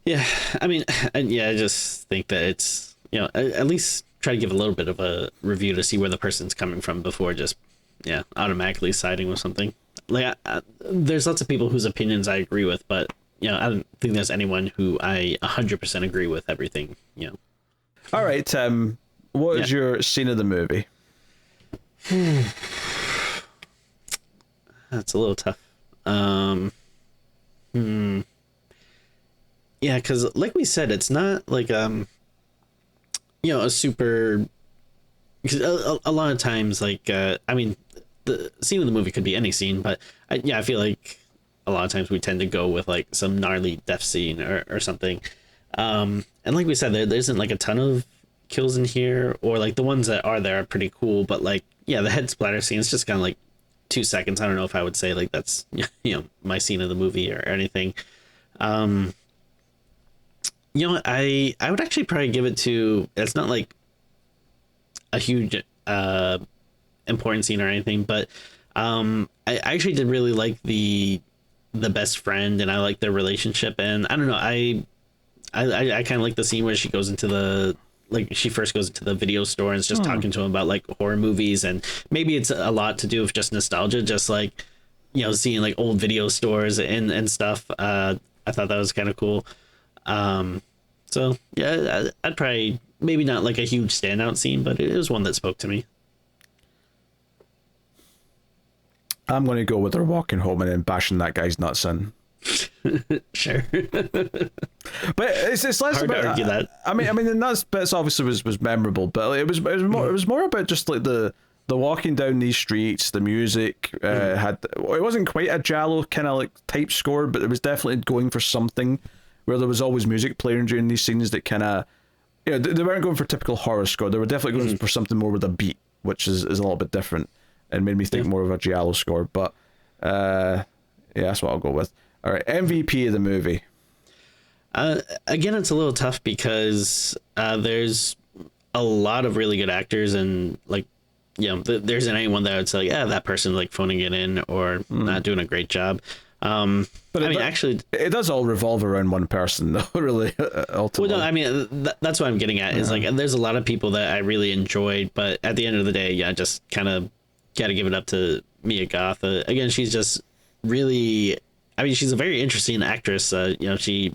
yeah, I mean, I just think that it's at least try to give a little bit of a review to see where the person's coming from before just automatically siding with something. Like there's lots of people whose opinions I agree with, but I don't think there's anyone who I 100% agree with everything. All right, what is your scene of the movie? That's a little tough. Yeah, because like we said, it's not like a super. Because a lot of times, like I mean, the scene of the movie could be any scene, but I feel like a lot of times we tend to go with like some gnarly death scene or something. And like we said, there isn't like a ton of kills in here, or like the ones that are there are pretty cool, but like the head splatter scene is just kind of like 2 seconds. I don't know if I would say like that's my scene of the movie or anything. I would actually probably give it to, it's not like a huge important scene or anything, but I actually did really like the best friend, and I like their relationship, and I don't know, I kind of like the scene where she goes into she first goes into the video store and is just talking to him about like horror movies, and maybe it's a lot to do with just nostalgia, just like seeing like old video stores and stuff. I thought that was kind of cool. So yeah, I'd probably, maybe not like a huge standout scene, but it was one that spoke to me. I'm going to go with her walking home and then bashing that guy's nuts in. Sure. But it's less hard about to argue that. I mean the nuts bits obviously was memorable, but it was more about just like the walking down these streets, the music it wasn't quite a giallo kind of like type score, but it was definitely going for something where there was always music playing during these scenes that kind of they weren't going for typical horror score. They were definitely going for something more with a beat, which is a little bit different and made me think more of a giallo score. But that's what I'll go with. All right, MVP of the movie. Again, it's a little tough because there's a lot of really good actors, and like, there isn't anyone that would say, that person like phoning it in or not doing a great job. But I mean, actually, it does all revolve around one person, though. Really, ultimately. Well, no, I mean that's what I'm getting at. Is like there's a lot of people that I really enjoyed, but at the end of the day, I just kind of got to give it up to Mia Goth. Again, she's just really. I mean, she's a very interesting actress. She,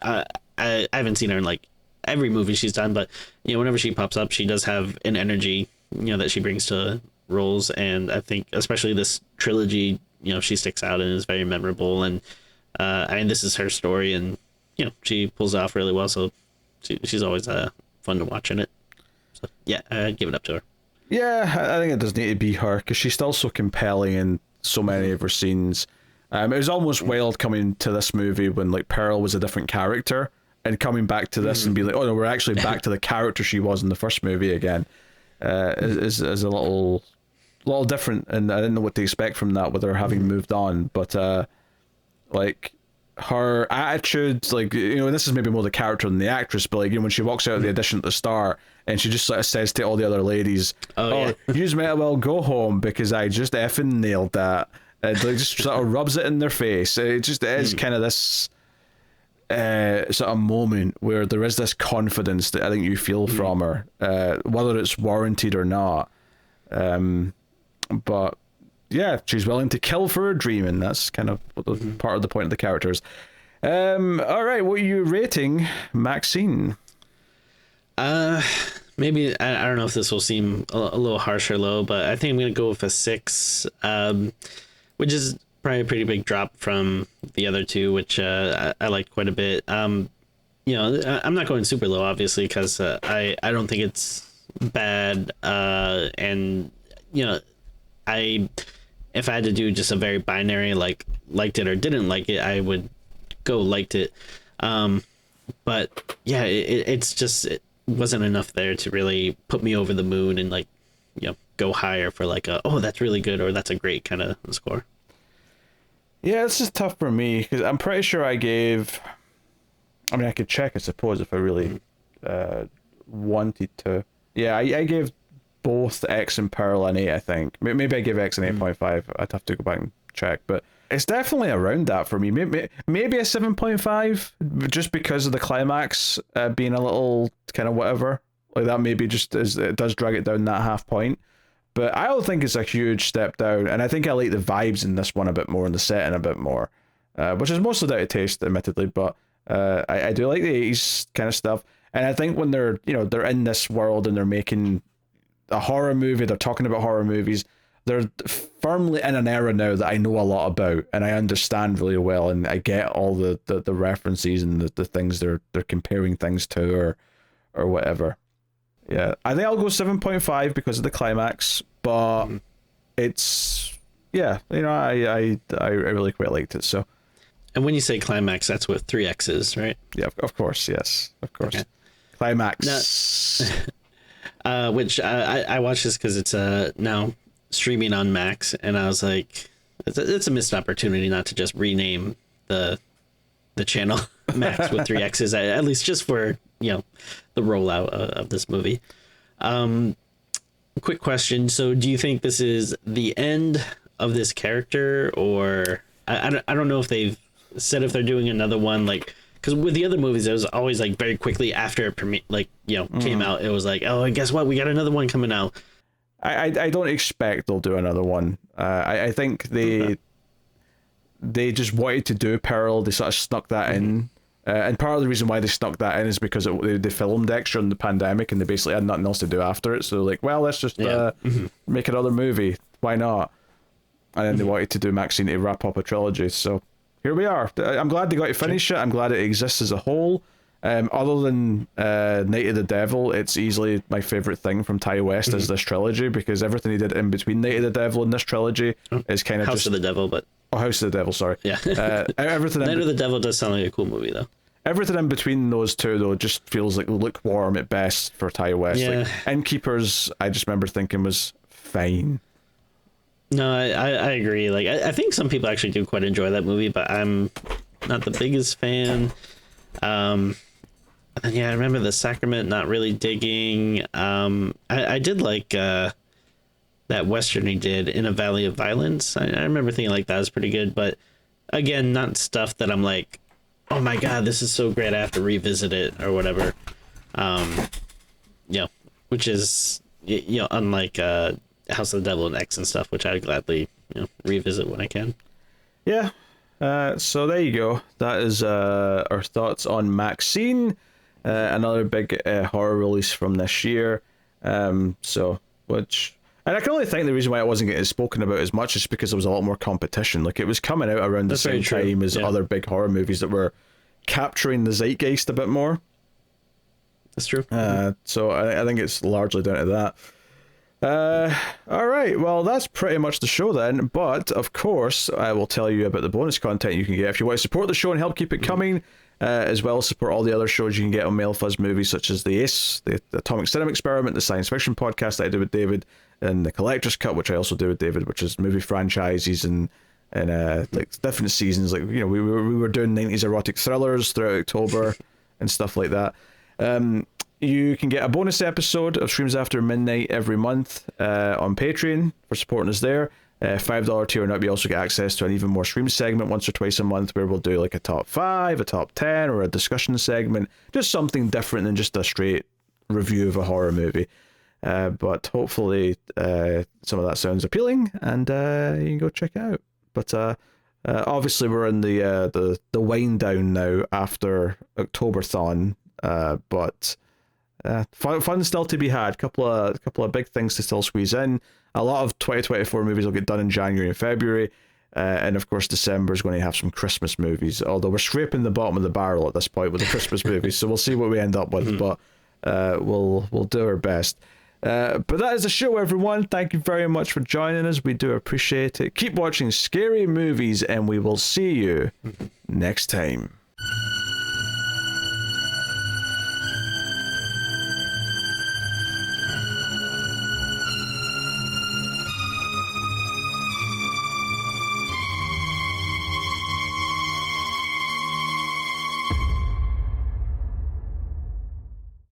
I haven't seen her in like every movie she's done, but whenever she pops up, she does have an energy, that she brings to roles, and I think especially this trilogy, she sticks out and is very memorable. And I mean, this is her story, and she pulls it off really well. So she's always fun to watch in it. So yeah, I'd give it up to her. Yeah, I think it does need to be her because she's still so compelling in so many of her scenes. It was almost wild coming to this movie when like Pearl was a different character, and coming back to this and be like, oh no, we're actually back to the character she was in the first movie again. is a little different, and I didn't know what to expect from that with her having moved on. But like her attitude, like, you know, and this is maybe more the character than the actress, but like, you know, when she walks out of the audition at the start and she just sort of says to all the other ladies, "Oh, you might well go home because I just effing nailed that." And like just sort of rubs it in their face. It just is kind of this sort of moment where there is this confidence that I think you feel from her, whether it's warranted or not. But yeah, she's willing to kill for a dream, and that's kind of part of the point of the characters. All right, what are you rating Maxine? Maybe I don't know if this will seem a little harsh or low, but I think I'm gonna go with a 6, which is probably a pretty big drop from the other two, which I liked quite a bit. You know, I'm not going super low, obviously, because I don't think it's bad, and you know, if I had to do just a very binary, like liked it or didn't like it, I would go liked it. But yeah, it's just, it wasn't enough there to really put me over the moon and like, you know, go higher for like oh, that's really good or that's a great kind of score. Yeah, this is tough for me because I'm pretty sure I gave, I mean, I could check, I suppose, if I really wanted to. Yeah, I gave both X and Pearl an 8, I think. Maybe I gave X an 8.5. I'd have to go back and check, but it's definitely around that for me. Maybe a 7.5, just because of the climax being a little kind of whatever. Like that maybe just is, it does drag it down that half point. But I don't think it's a huge step down, and I think I like the vibes in this one a bit more and the setting a bit more, which is mostly down to taste, admittedly, but I do like the 80s kind of stuff. And I think when they're in this world and they're making a horror movie, they're talking about horror movies, they're firmly in an era now that I know a lot about and I understand really well, and I get all the references and the things they're comparing things to or whatever. Yeah, I think I'll go 7.5 because of the climax, but it's, yeah, you know, I really quite liked it. So, and when you say climax, that's with 3 X's, right? Yeah, of course, yes, of course. Okay. Climax. Now, which I watched this because it's now streaming on Max, and I was like, it's a missed opportunity not to just rename the channel Max with 3 X's, at least just for, you know, the rollout of this movie. Quick question. So do you think this is the end of this character, or I don't know if they've said if they're doing another one, like, because with the other movies, it was always like very quickly after it came out, it was like, oh, and guess what? We got another one coming out. I don't expect they'll do another one. I think they just wanted to do Pearl. They sort of snuck that in. And part of the reason why they snuck that in is because they filmed extra in the pandemic and they basically had nothing else to do after it. So like, well, let's just make another movie. Why not? And then they wanted to do Maxine to wrap up a trilogy. So here we are. I'm glad they got to finish it. I'm glad it exists as a whole. Other than Night of the Devil, it's easily my favorite thing from Ty West is this trilogy, because everything he did in between Night of the Devil and this trilogy is kind of House of the Devil, but... Oh, House of the Devil, sorry. Yeah. Everything. Night of the Devil does sound like a cool movie, though. Everything in between those two, though, just feels like lukewarm at best for Ty West. Yeah. Like, Innkeepers, I just remember thinking was fine. No, I agree. Like, I think some people actually do quite enjoy that movie, but I'm not the biggest fan. And yeah, I remember The Sacrament not really digging. I did like that Western he did, In a Valley of Violence. I remember thinking like that was pretty good, but again, not stuff that I'm like, oh my god, this is so great, I have to revisit it or whatever. Yeah, which is, you know, unlike House of the Devil and X and stuff, which I'd gladly, you know, revisit when I can. Yeah. So there you go. That is our thoughts on Maxine, another big horror release from this year. And I can only think the reason why it wasn't getting spoken about as much is because there was a lot more competition. Like, it was coming out around the same time as other big horror movies that were capturing the zeitgeist a bit more. That's true. So I think it's largely down to that. All right, well, that's pretty much the show then. But, of course, I will tell you about the bonus content you can get. If you want to support the show and help keep it coming, as well as support all the other shows you can get on Mail Fuzz Movies, such as the Ace, the Atomic Cinema Experiment, the science fiction podcast that I do with David, and the Collector's Cut, which I also do with David, which is movie franchises and like different seasons. Like, you know, we were doing 90s erotic thrillers throughout October and stuff like that. You can get a bonus episode of Streams After Midnight every month on Patreon for supporting us there. $5 tier and up, you also get access to an even more stream segment once or twice a month where we'll do like a top 5, a top 10, or a discussion segment. Just something different than just a straight review of a horror movie. But hopefully some of that sounds appealing, and you can go check it out. But obviously we're in the wind down now after Octoberthon, but fun still to be had. Couple of big things to still squeeze in. A lot of 2024 movies will get done in January and February, and of course December is going to have some Christmas movies. Although we're scraping the bottom of the barrel at this point with the Christmas movies, so we'll see what we end up with. But we'll do our best. But that is the show, everyone. Thank you very much for joining us. We do appreciate it. Keep watching scary movies, and we will see you next time.